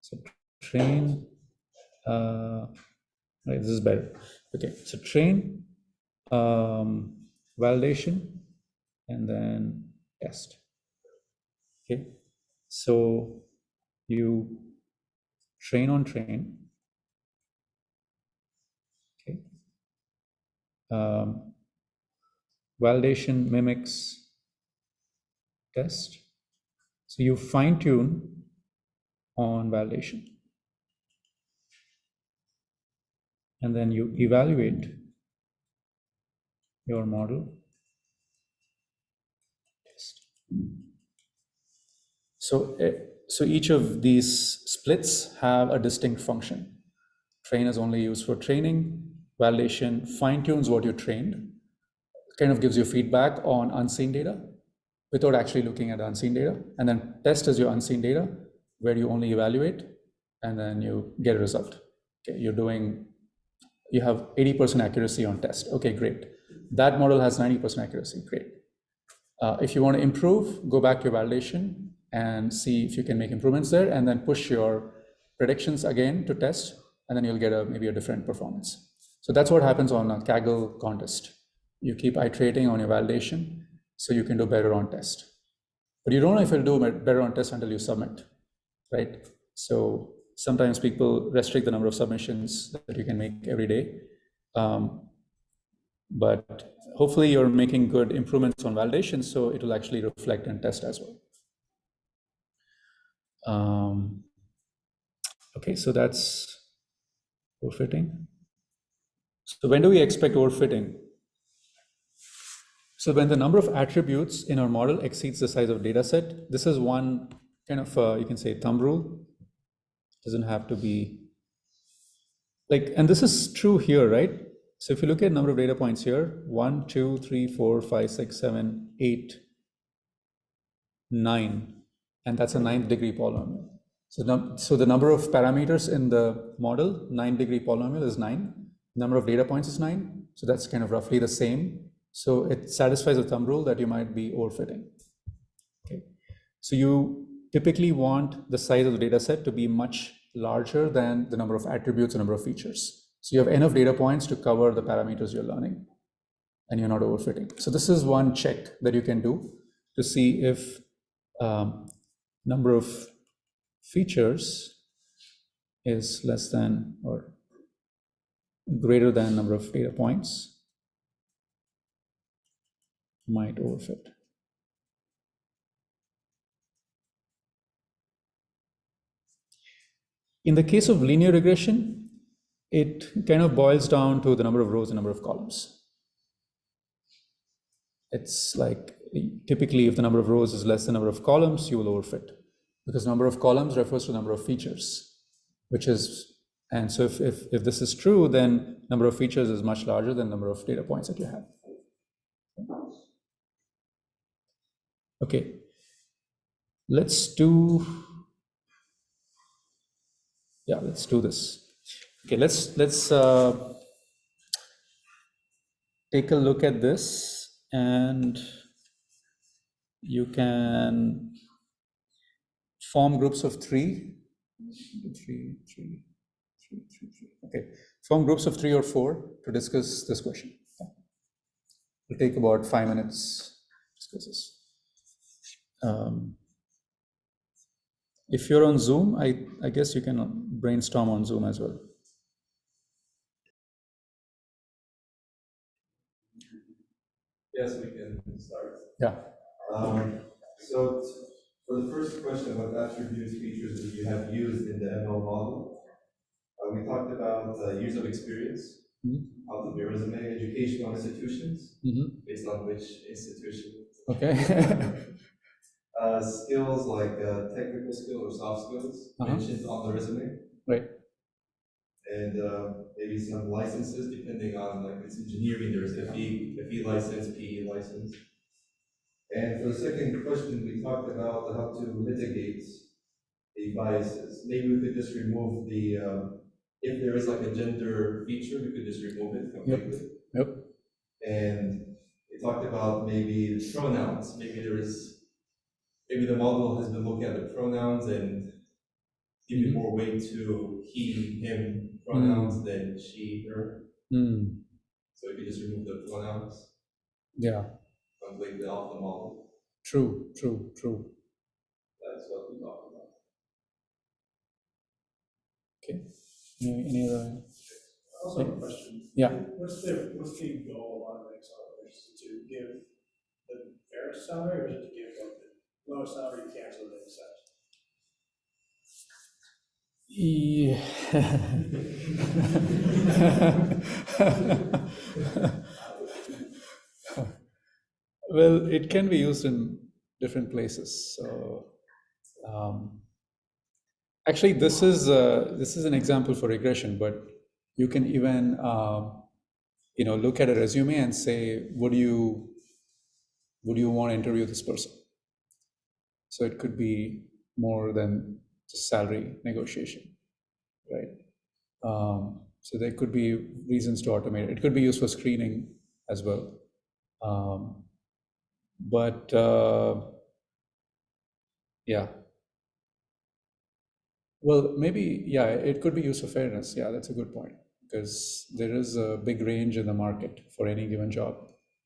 [SPEAKER 1] So train. Right, this is better. Okay. So train, validation, and then test. Okay. So you train on train. Okay. Validation mimics test. So you fine tune on validation. And then you evaluate your model. Test. So each of these splits have a distinct function. Train is only used for training. Validation fine tunes what you trained, kind of gives you feedback on unseen data without actually looking at the unseen data. And then test is your unseen data where you only evaluate and then you get a result. Okay, you have 80% accuracy on test. Okay, great. That model has 90% accuracy, great. If you want to improve, go back to your validation and see if you can make improvements there and then push your predictions again to test and then you'll get maybe a different performance. So that's what happens on a Kaggle contest. You keep iterating on your validation so you can do better on test. But you don't know if you'll do better on test until you submit, right? So sometimes people restrict the number of submissions that you can make every day. But hopefully you're making good improvements on validation, so it will actually reflect in test as well. Okay, so that's overfitting. So when do we expect overfitting? So when the number of attributes in our model exceeds the size of data set, this is one kind of, you can say, thumb rule. Doesn't have to be like, and this is true here, right? So if you look at number of data points here, 1, 2, 3, 4, 5, 6, 7, 8, 9, and that's a 9th degree polynomial. So the number of parameters in the model, 9th degree polynomial is 9. Number of data points is 9. So that's kind of roughly the same. So it satisfies the thumb rule that you might be overfitting. Okay. So you typically want the size of the data set to be much larger than the number of attributes and number of features. So you have enough data points to cover the parameters you're learning and you're not overfitting. So this is one check that you can do to see if number of features is less than or greater than number of data points might overfit. In the case of linear regression, it kind of boils down to the number of rows and number of columns. It's like typically if the number of rows is less than number of columns, you will overfit because number of columns refers to number of features, which is, and so if this is true, then number of features is much larger than number of data points that you have. Okay, let's do this. Okay, let's take a look at this, and you can form groups of three. Okay, form groups of 3 or 4 to discuss this question. It'll take about 5 minutes to discuss this. If you're on Zoom, I guess you can brainstorm on Zoom as well.
[SPEAKER 6] Yes, we can start.
[SPEAKER 1] Yeah.
[SPEAKER 6] So for the first question, what attributes, features that you have used in the ML model, we talked about years of experience, out of your resume, educational institutions, based on which institution.
[SPEAKER 1] Okay.
[SPEAKER 6] Skills like technical skills or soft skills mentioned on the resume.
[SPEAKER 1] Right.
[SPEAKER 6] And maybe some licenses, depending on, like, it's engineering, there's FE license, PE license. And for the second question, we talked about how to mitigate the biases. Maybe we could just remove the, if there is like a gender feature, we could just remove it completely.
[SPEAKER 1] Yep.
[SPEAKER 6] And we talked about maybe pronouns. Maybe the model has been looking at the pronouns and giving more weight to he, him pronouns than she, her. So we could just remove the pronouns. Yeah. Completely off the model.
[SPEAKER 1] True.
[SPEAKER 6] That's what we talked about.
[SPEAKER 1] Okay. Any other?
[SPEAKER 2] I also have a question.
[SPEAKER 1] Yeah.
[SPEAKER 2] What's the goal on the accelerators? To give the fairest salary, or is it to give like the lowest salary you can so they accept?
[SPEAKER 1] Yeah. Well, it can be used in different places. So, actually, this is an example for regression, but you can even look at a resume and say, would you want to interview this person? So it could be more than just salary negotiation, right? So there could be reasons to automate it. It could be used for screening as well. Yeah. Well, maybe, yeah, it could be used for fairness. Yeah, that's a good point, because there is a big range in the market for any given job.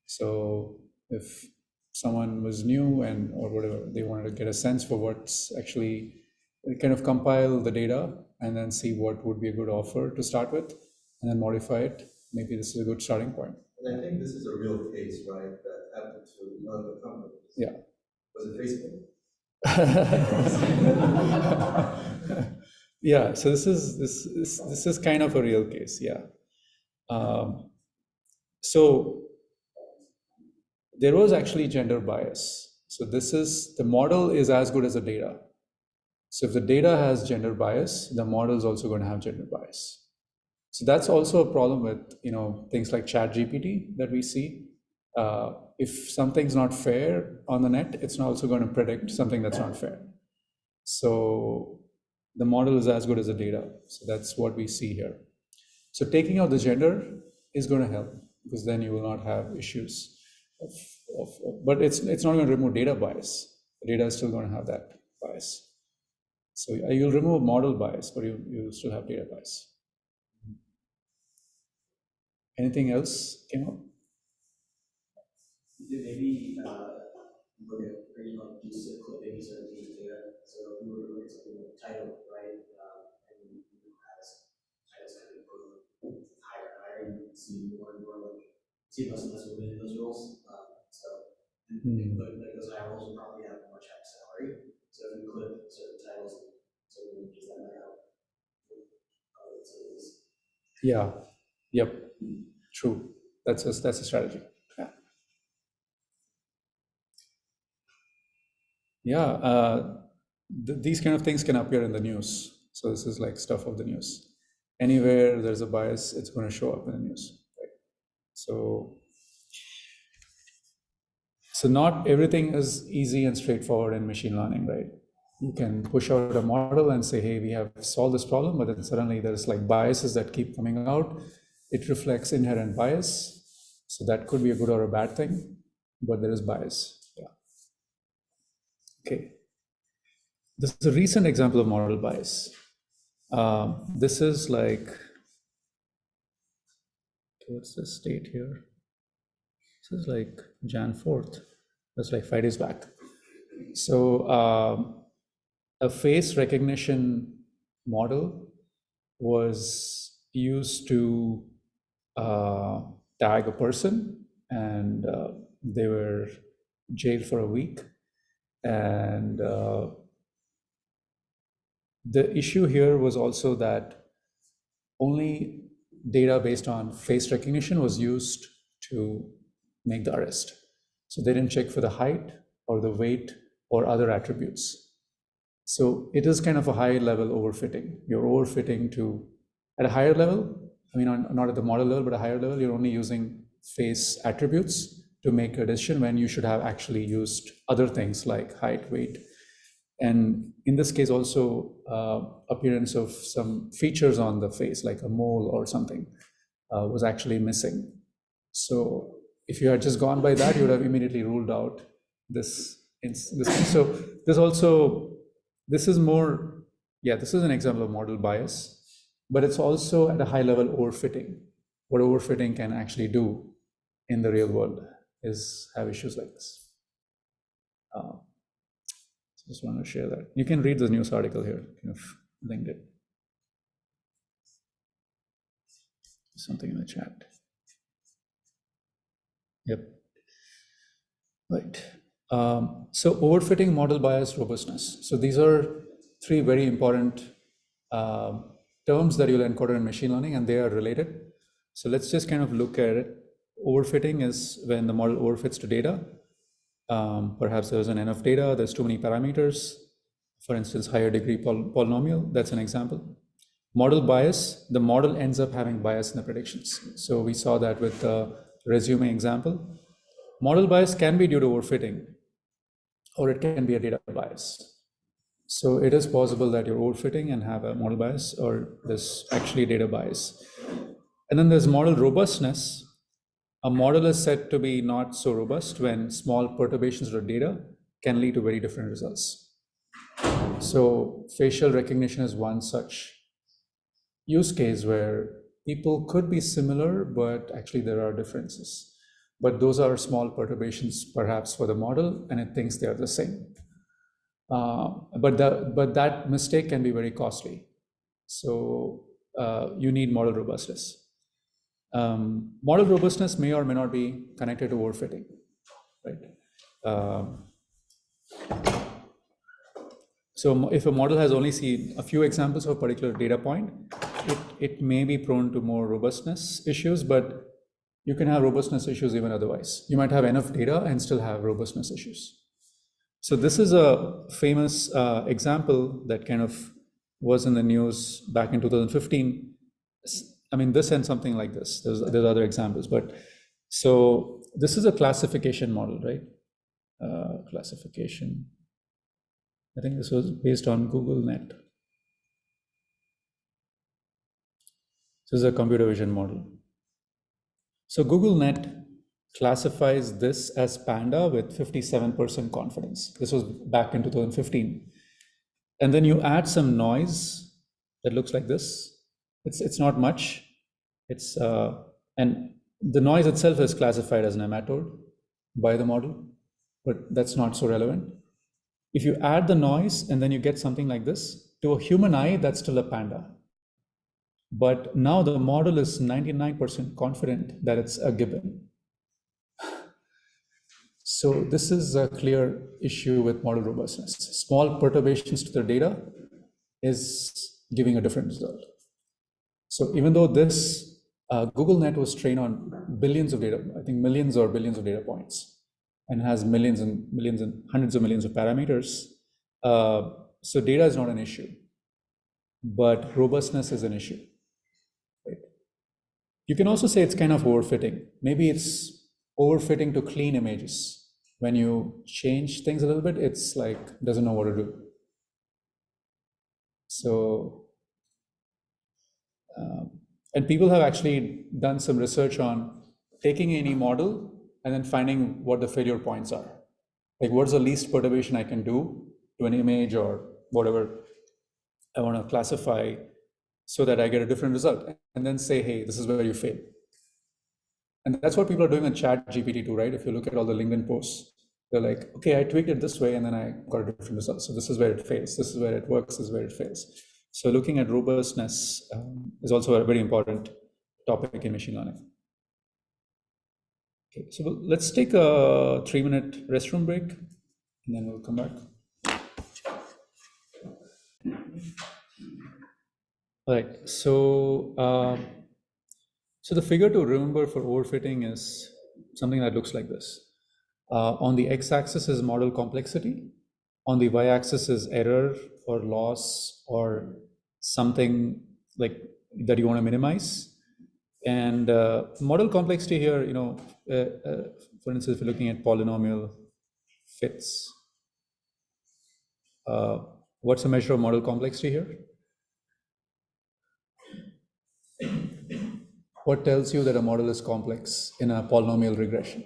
[SPEAKER 1] So if someone was new or whatever, they wanted to get a sense for what's actually, kind of compile the data and then see what would be a good offer to start with and then modify it. Maybe this is a good starting point.
[SPEAKER 6] And I think this is a real case, right, that happened to one of the companies. Yeah. Was it Facebook?
[SPEAKER 1] Yeah, so this is kind of a real case, yeah. So there was actually gender bias. So the model is as good as the data. So if the data has gender bias, the model is also going to have gender bias. So that's also a problem with things like ChatGPT that we see. If something's not fair on the net, it's also going to predict something that's not fair. So the model is as good as the data. So that's what we see here. So taking out the gender is going to help, because then you will not have issues but it's not going to remove data bias. The data is still going to have that bias. So you'll remove model bias, but you still have data bias. Anything else came up?
[SPEAKER 4] Maybe look at bringing like decent clippings or decent data. So if we were to look at something like title, right? And titles kind of go higher and higher, you see more and more see less and less women in those roles. Like those high roles will probably have a much higher salary. So if we clip certain titles, so does that might help?
[SPEAKER 1] Yeah. Yep. True. That's a strategy. Yeah. Yeah. These kind of things can appear in the news. So this is like stuff of the news. Anywhere there's a bias, it's going to show up in the news. Right? So not everything is easy and straightforward in machine learning, right? You can push out a model and say, hey, we have solved this problem, but then suddenly there's like biases that keep coming out. It reflects inherent bias. So that could be a good or a bad thing, but there is bias. Yeah. Okay. This is a recent example of model bias. This is like, what's the state here? This is like Jan 4th. That's like 5 days back. So a face recognition model was used to tag a person, and they were jailed for a week. And the issue here was also that only data based on face recognition was used to make the arrest. So they didn't check for the height or the weight or other attributes. So it is kind of a high level overfitting. You're overfitting to, at a higher level, I mean, not at the model level, but a higher level, you're only using face attributes to make a decision when you should have actually used other things like height, weight. And in this case also appearance of some features on the face, like a mole or something, was actually missing. So if you had just gone by that, you would have immediately ruled out this. So this is more, yeah, this is an example of model bias, but it's also at a high level overfitting. What overfitting can actually do in the real world is have issues like this. Just want to share that. You can read the news article here, kind of linked it. Something in the chat. Yep. Right. So overfitting, model bias, robustness. So these are three very important terms that you'll encounter in machine learning, and they are related. So let's just kind of look at it. Overfitting is when the model overfits to data. Perhaps there's an N of data, there's too many parameters. For instance, higher degree polynomial, that's an example. Model bias, the model ends up having bias in the predictions. So we saw that with the resume example. Model bias can be due to overfitting, or it can be a data bias. So it is possible that you're overfitting and have a model bias, or there's actually data bias. And then there's model robustness. A model is said to be not so robust when small perturbations of data can lead to very different results. So facial recognition is one such use case where people could be similar, but actually there are differences. But those are small perturbations perhaps for the model, and it thinks they are the same. But that mistake can be very costly. So you need model robustness. Model robustness may or may not be connected to overfitting, right? So if a model has only seen a few examples of a particular data point, it may be prone to more robustness issues, but you can have robustness issues even otherwise. You might have enough data and still have robustness issues. So this is a famous example that kind of was in the news back in 2015. I mean, this and something like this. There's other examples, but so this is a classification model, right? Classification. I think this was based on GoogleNet. This is a computer vision model. So GoogleNet classifies this as Panda with 57% confidence. This was back in 2015. And then you add some noise that looks like this. It's not much. It's and the noise itself is classified as nematode by the model, but that's not so relevant. If you add the noise and then you get something like this, to a human eye, that's still a panda. But now the model is 99% confident that it's a gibbon. So this is a clear issue with model robustness. Small perturbations to the data is giving a different result. So even though this GoogleNet was trained on billions of data, I think millions or billions of data points, and has millions and millions and hundreds of millions of parameters, so data is not an issue, but robustness is an issue. Right? You can also say it's kind of overfitting. Maybe it's overfitting to clean images. When you change things a little bit, it's like doesn't know what to do. So, and people have actually done some research on taking any model and then finding what the failure points are. Like, what's the least perturbation I can do to an image or whatever I want to classify so that I get a different result, and then say, hey, this is where you fail. And that's what people are doing on ChatGPT too, right? If you look at all the LinkedIn posts, they're like, okay, I tweaked it this way and then I got a different result. So this is where it fails. This is where it works, this is where it fails. So looking at robustness is also a very important topic in machine learning. Okay, so let's take a 3-minute restroom break and then we'll come back. All right, so the figure to remember for overfitting is something that looks like this. On the x-axis is model complexity. On the y-axis is error or loss or something like that you want to minimize. And model complexity here, for instance, if you're looking at polynomial fits, what's the measure of model complexity here? What tells you that a model is complex in a polynomial regression?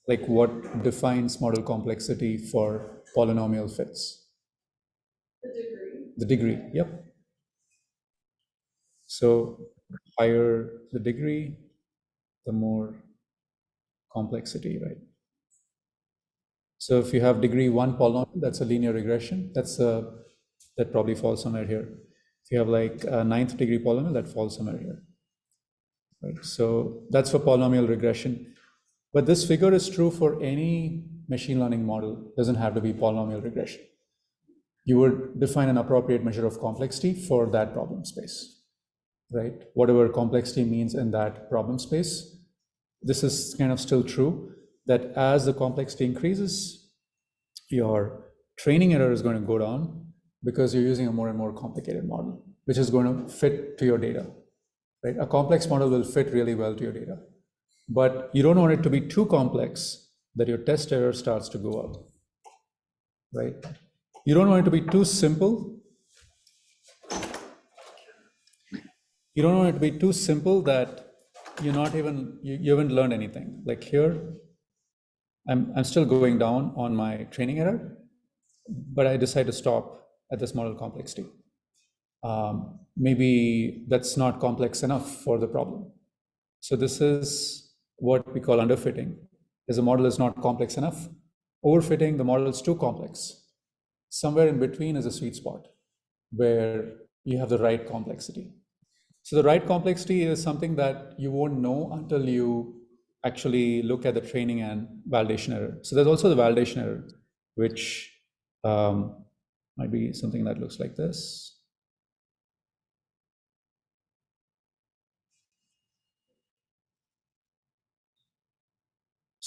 [SPEAKER 1] Like, what defines model complexity for polynomial fits?
[SPEAKER 7] The degree.
[SPEAKER 1] The degree, yep. So higher the degree, the more complexity, right? So if you have degree 1 polynomial, that's a linear regression. That probably falls somewhere here. If you have like a 9th degree polynomial, that falls somewhere here. Right? So that's for polynomial regression. But this figure is true for any machine learning model. It doesn't have to be polynomial regression. You would define an appropriate measure of complexity for that problem space, right? Whatever complexity means in that problem space. This is kind of still true that as the complexity increases, your training error is going to go down because you're using a more and more complicated model, which is going to fit to your data, right? A complex model will fit really well to your data, but you don't want it to be too complex that your test error starts to go up, right? You don't want it to be too simple. You don't want it to be too simple that you haven't learned anything. Like here, I'm still going down on my training error, but I decide to stop at this model complexity. Maybe that's not complex enough for the problem. So this is what we call underfitting. Is the model is not complex enough. Overfitting, the model is too complex. Somewhere in between is a sweet spot where you have the right complexity. So the right complexity is something that you won't know until you actually look at the training and validation error. So there's also the validation error, which might be something that looks like this.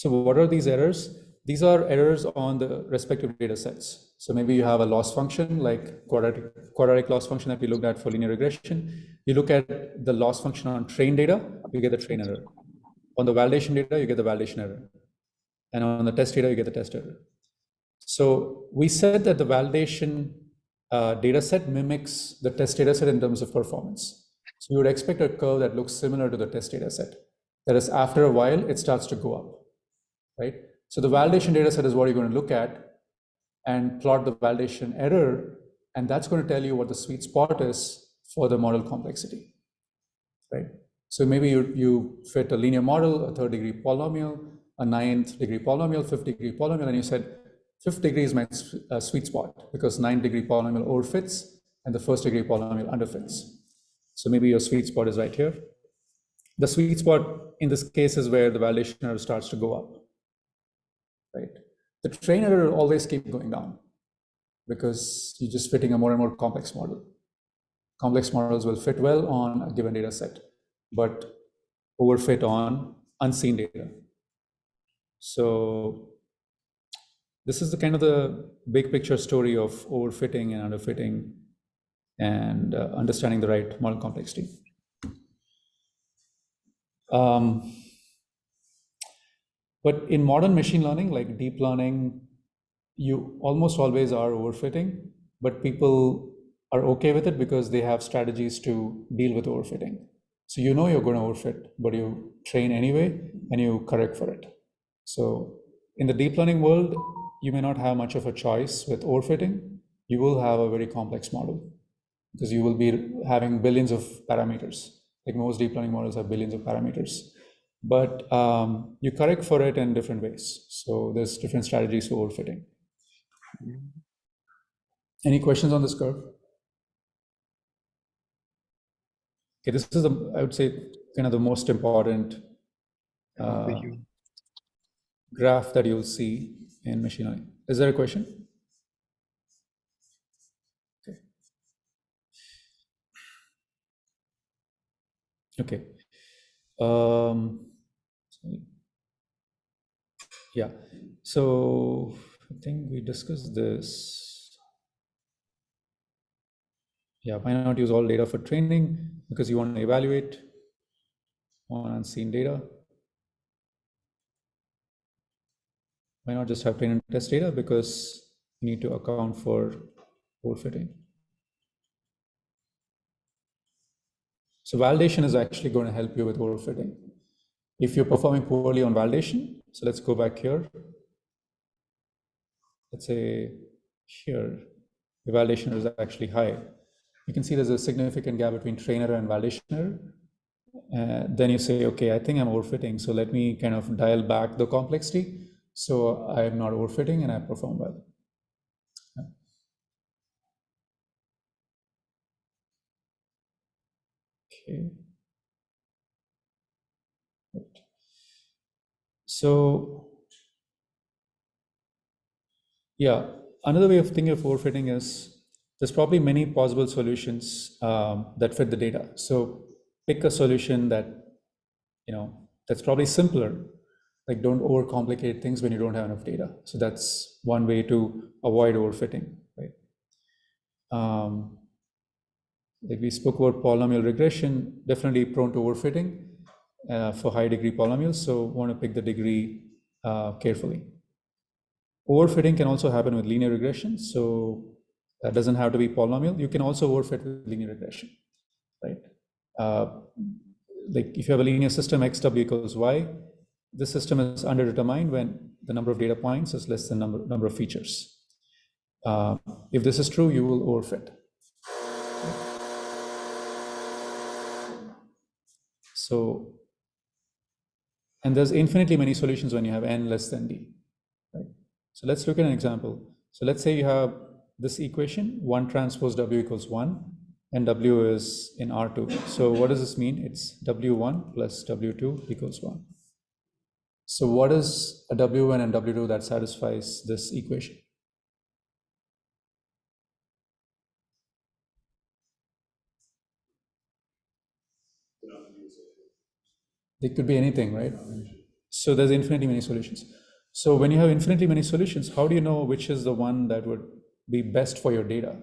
[SPEAKER 1] So what are these errors? These are errors on the respective data sets. So maybe you have a loss function like quadratic loss function that we looked at for linear regression. You look at the loss function on train data, you get the train error. On the validation data, you get the validation error. And on the test data, you get the test error. So we said that the validation data set mimics the test data set in terms of performance. So you would expect a curve that looks similar to the test data set. That is, after a while, it starts to go up, right? So the validation data set is what you're going to look at and plot the validation error, and that's going to tell you what the sweet spot is for the model complexity, right? So maybe you fit a linear model, a third degree polynomial, a ninth degree polynomial, fifth degree polynomial, and you said fifth degree is my sweet spot because ninth degree polynomial overfits and the first degree polynomial underfits. So maybe your sweet spot is right here. The sweet spot in this case is where the validation error starts to go up, right? The train error will always keep going down because you're just fitting a more and more complex model. Complex models will fit well on a given data set, but overfit on unseen data. So this is the kind of the big picture story of overfitting and underfitting and understanding the right model complexity. But in modern machine learning, like deep learning, you almost always are overfitting, but people are okay with it because they have strategies to deal with overfitting. So you know you're going to overfit, but you train anyway and you correct for it. So in the deep learning world, you may not have much of a choice with overfitting. You will have a very complex model because you will be having billions of parameters. Like most deep learning models have billions of parameters. But you correct for it in different ways. So there's different strategies for overfitting. Any questions on this curve? Okay, this is, I would say, kind of the most important graph that you'll see in machine learning. Is there a question? Okay. Okay. Yeah. So I think we discussed this. Yeah, why not use all data for training? Because you want to evaluate on unseen data. Why not just have train and test data? Because you need to account for overfitting. So validation is actually going to help you with overfitting. If you're performing poorly on validation, so let's go back here. Let's say here, the validation is actually high. You can see there's a significant gap between train error and validation error. Then you say, okay, I think I'm overfitting. So let me kind of dial back the complexity. So I'm not overfitting and I perform well. Okay. So yeah, another way of thinking of overfitting is there's probably many possible solutions that fit the data. So pick a solution that, that's probably simpler. Like don't overcomplicate things when you don't have enough data. So that's one way to avoid overfitting, right? Like we spoke about polynomial regression, definitely prone to overfitting for high degree polynomials. So want to pick the degree carefully. Overfitting can also happen with linear regression. So that doesn't have to be polynomial. You can also overfit with linear regression, right? Like if you have a linear system, xw equals y, this system is underdetermined when the number of data points is less than number of features. If this is true, you will overfit. So, and there's infinitely many solutions when you have n less than d, right? So let's look at an example. So let's say you have this equation, 1 transpose w equals 1, and w is in R2. So what does this mean? It's w1 plus w2 equals 1. So what is a w1 and w2 that satisfies this equation? It could be anything, right? So there's infinitely many solutions. So when you have infinitely many solutions, how do you know which is the one that would be best for your data?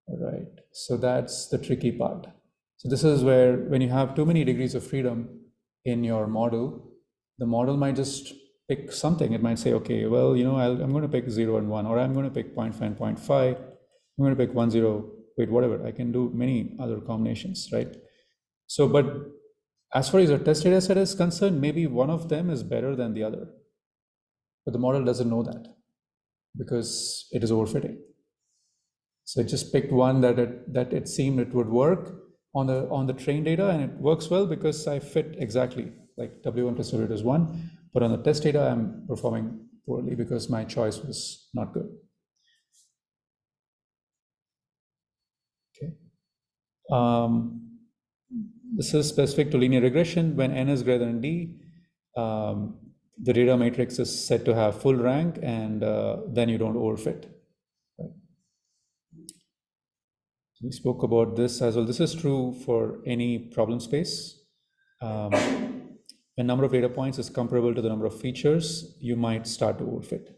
[SPEAKER 1] All right, so that's the tricky part. So this is where, when you have too many degrees of freedom in your model, the model might just pick something. It might say, okay, well, you know, I'm going to pick 0 and 1, or I'm going to pick 0.5 and 0.5. I'm going to pick 1, 0, wait, whatever. I can do many other combinations, right? So, but as far as your test data set is concerned, maybe one of them is better than the other. But the model doesn't know that because it is overfitting. So it just picked one that it seemed it would work on the trained data, and it works well because I fit exactly, like W1 plus W2 is 1. But on the test data, I'm performing poorly because my choice was not good. Okay. This is specific to linear regression. When n is greater than d, the data matrix is said to have full rank, and then you don't overfit. Right? We spoke about this as well. This is true for any problem space. When number of data points is comparable to the number of features, you might start to overfit.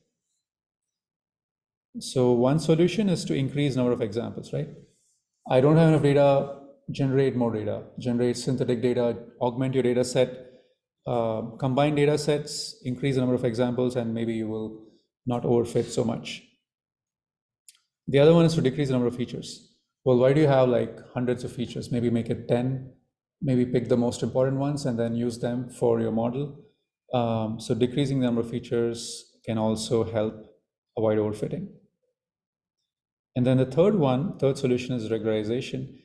[SPEAKER 1] So one solution is to increase number of examples, right? I don't have enough data, generate more data, generate synthetic data, augment your data set, combine data sets, increase the number of examples, and maybe you will not overfit so much. The other one is to decrease the number of features. Well, why do you have like hundreds of features? Maybe make it 10, maybe pick the most important ones and then use them for your model. So decreasing the number of features can also help avoid overfitting. And then the third solution is regularization.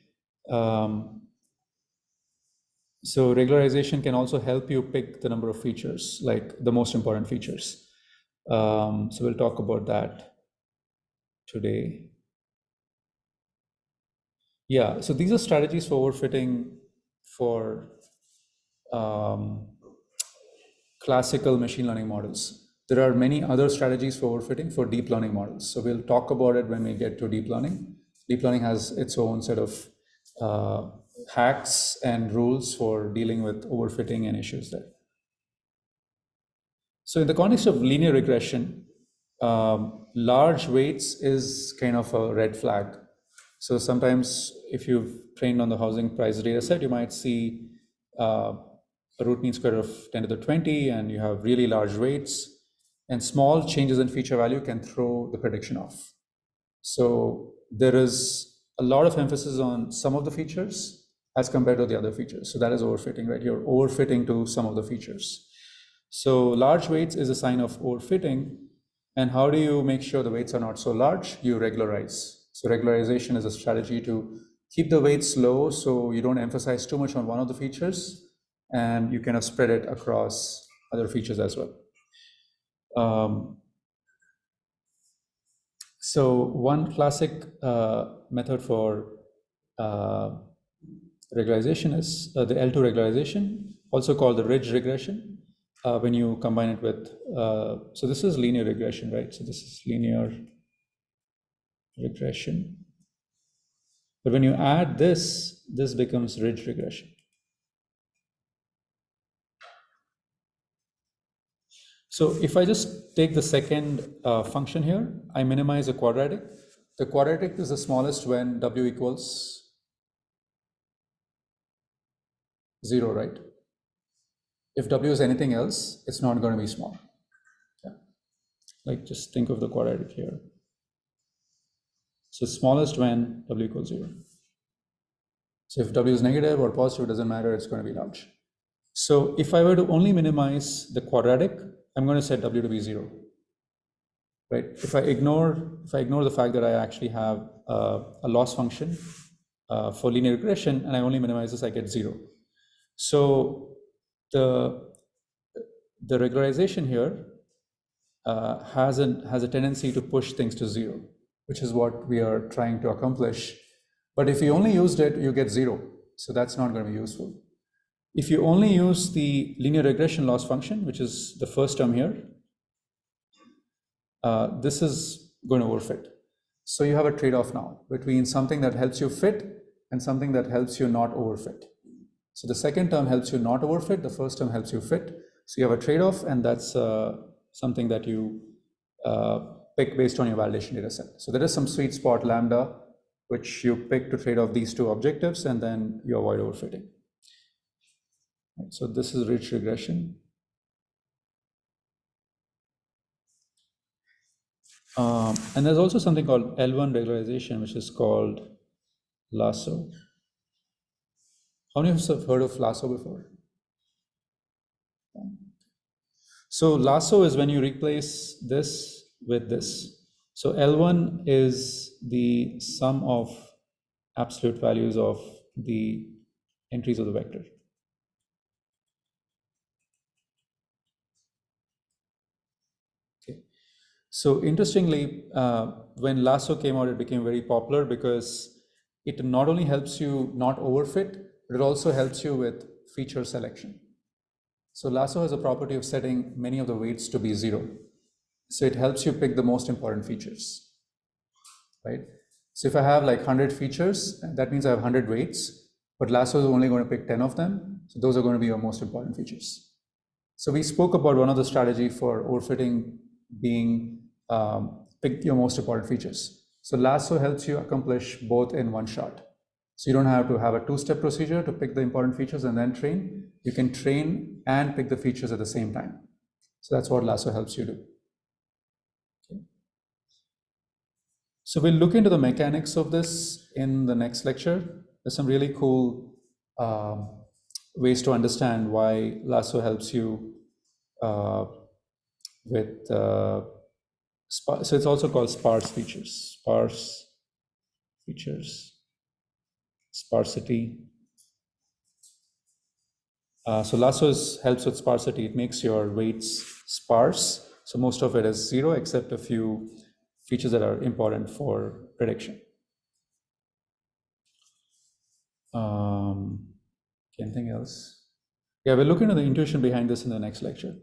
[SPEAKER 1] So regularization can also help you pick the number of features, like the most important features. So we'll talk about that today. Yeah, so these are strategies for overfitting for classical machine learning models. There are many other strategies for overfitting for deep learning models. So we'll talk about it when we get to deep learning. Deep learning has its own set of hacks and rules for dealing with overfitting and issues there. So in the context of linear regression, large weights is kind of a red flag. So sometimes if you've trained on the housing price data set, you might see a root mean square of 10 to the 20, and you have really large weights, and small changes in feature value can throw the prediction off. So there is a lot of emphasis on some of the features as compared to the other features. So that is overfitting, right? You're overfitting to some of the features. So large weights is a sign of overfitting. And how do you make sure the weights are not so large? You regularize. So regularization is a strategy to keep the weights low so you don't emphasize too much on one of the features, and you kind of spread it across other features as well. So one classic method for regularization is the L2 regularization, also called the ridge regression. When you combine it with, so this is linear regression, right? So this is linear regression. But when you add this becomes ridge regression. So if I just take the second function here, I minimize a quadratic. The quadratic is the smallest when W equals 0, right? If W is anything else, it's not going to be small. Yeah. Like just think of the quadratic here. So smallest when W equals 0. So if W is negative or positive, it doesn't matter, it's going to be large. So if I were to only minimize the quadratic, I'm going to set W to be 0. Right? If I ignore the fact that I actually have a loss function for linear regression and I only minimize this, I get 0. So the regularization here has a tendency to push things to 0, which is what we are trying to accomplish. But if you only used it, you get 0. So that's not going to be useful. If you only use the linear regression loss function, which is the first term here, this is going to overfit. So you have a trade-off now between something that helps you fit and something that helps you not overfit. So the second term helps you not overfit, the first term helps you fit. So you have a trade-off, and that's something that you pick based on your validation data set. So there is some sweet spot lambda, which you pick to trade off these two objectives, and then you avoid overfitting. Right, so this is rich regression. And there's also something called L1 regularization, which is called lasso. How many of us have heard of lasso before? So lasso is when you replace this with this. So L1 is the sum of absolute values of the entries of the vector. Okay. So interestingly, when lasso came out, it became very popular because it not only helps you not overfit, but it also helps you with feature selection. So lasso has a property of setting many of the weights to be 0. So it helps you pick the most important features, right? So if I have like 100 features, that means I have 100 weights, but lasso is only going to pick 10 of them. So those are going to be your most important features. So we spoke about one of the strategy for overfitting being pick your most important features. So lasso helps you accomplish both in one shot. So you don't have to have a two-step procedure to pick the important features and then train. You can train and pick the features at the same time. So that's what lasso helps you do. Okay. So we'll look into the mechanics of this in the next lecture. There's some really cool ways to understand why lasso helps you with so it's also called sparse features, sparse features, sparsity. So lasso helps with sparsity. It makes your weights sparse. So most of it is 0, except a few features that are important for prediction. Anything else? Yeah, we'll look into the intuition behind this in the next lecture.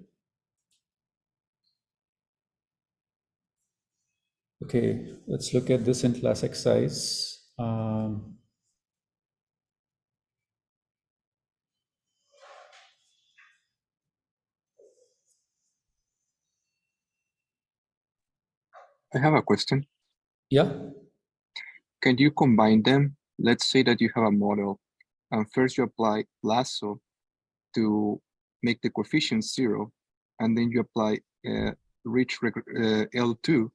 [SPEAKER 1] Okay, let's look at this in-class exercise.
[SPEAKER 8] I have a question.
[SPEAKER 1] Yeah.
[SPEAKER 8] Can you combine them? Let's say that you have a model, and first you apply lasso to make the coefficient 0, and then you apply rich L2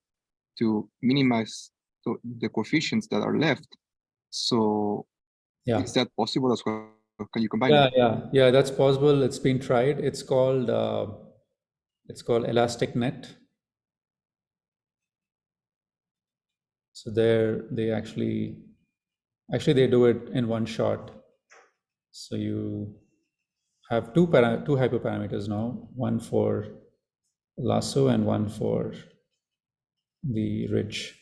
[SPEAKER 8] to minimize the coefficients that are left. So
[SPEAKER 1] Yeah.
[SPEAKER 8] is that possible as well? Can you combine it?
[SPEAKER 1] Yeah, that's possible. It's been tried. It's called elastic net. So they actually they do it in one shot. So you have two hyperparameters now, one for lasso and one for the ridge.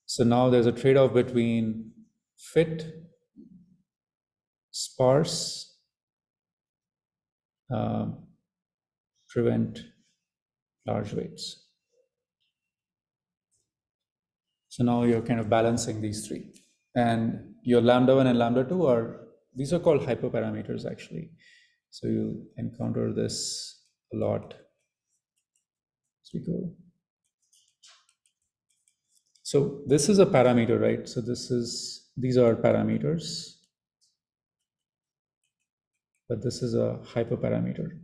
[SPEAKER 1] So now there's a trade-off between fit, sparse, prevent large weights. So now you're kind of balancing these three. And your lambda 1 and lambda 2 these are called hyperparameters actually. So you encounter this a lot as we go. So this is a parameter, right? So these are parameters, but this is a hyperparameter.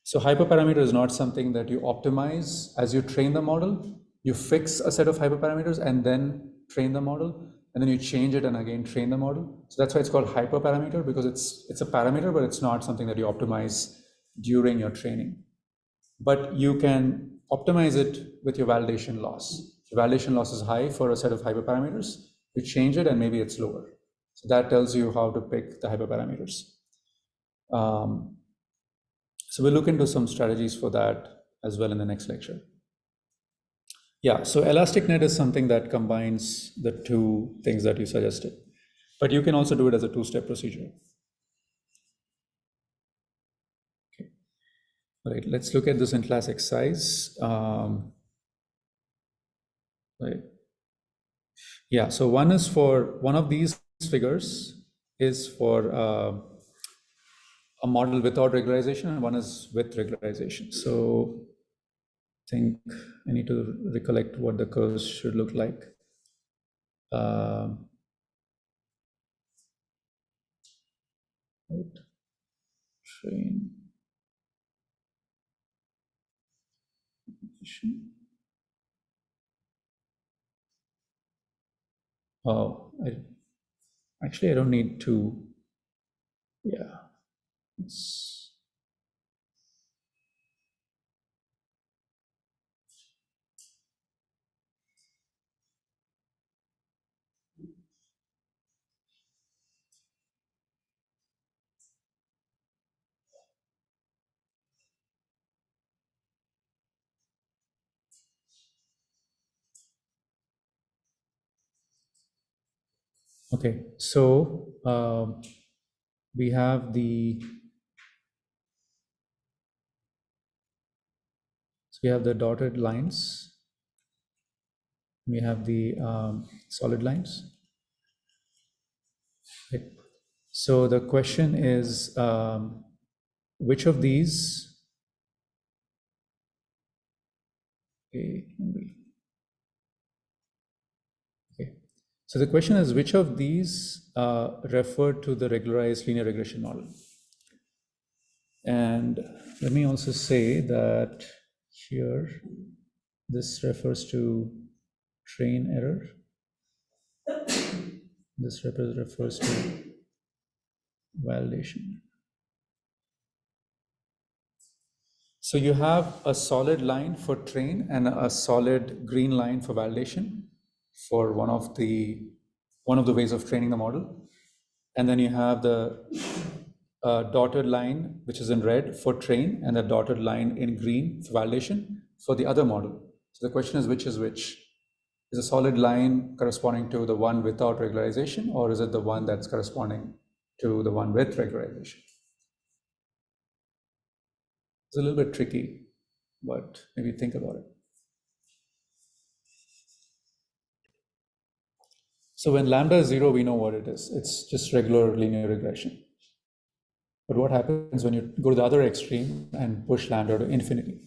[SPEAKER 1] So hyperparameter is not something that you optimize as you train the model. You fix a set of hyperparameters and then train the model, and then you change it and again train the model. So that's why it's called hyperparameter, because it's a parameter, but it's not something that you optimize during your training. But you can optimize it with your validation loss. If your validation loss is high for a set of hyperparameters, you change it and maybe it's lower. So that tells you how to pick the hyperparameters. So we'll look into some strategies for that as well in the next lecture. Yeah, so elastic net is something that combines the two things that you suggested, but you can also do it as a two-step procedure. Okay. All right, let's look at this in class exercise. Right. Yeah, so one is for one of these figures is for a model without regularization and one is with regularization. So I think I need to recollect what the curves should look like. Right. Train. Oh, actually I don't need to. Yeah. It's, okay, so we have the dotted lines. We have the solid lines. Okay. So the question is, which of these A and B? Okay. So the question is, which of these refer to the regularized linear regression model? And let me also say that here, this refers to train error. This refers to validation. So you have a solid line for train and a solid green line for validation for one of the ways of training the model. And then you have the dotted line, which is in red for train, and the dotted line in green for validation for the other model. So the question is, which is which? Is a solid line corresponding to the one without regularization, or is it the one that's corresponding to the one with regularization? It's a little bit tricky, but maybe think about it. So when lambda is 0, we know what it is. It's just regular linear regression. But what happens when you go to the other extreme and push lambda to infinity?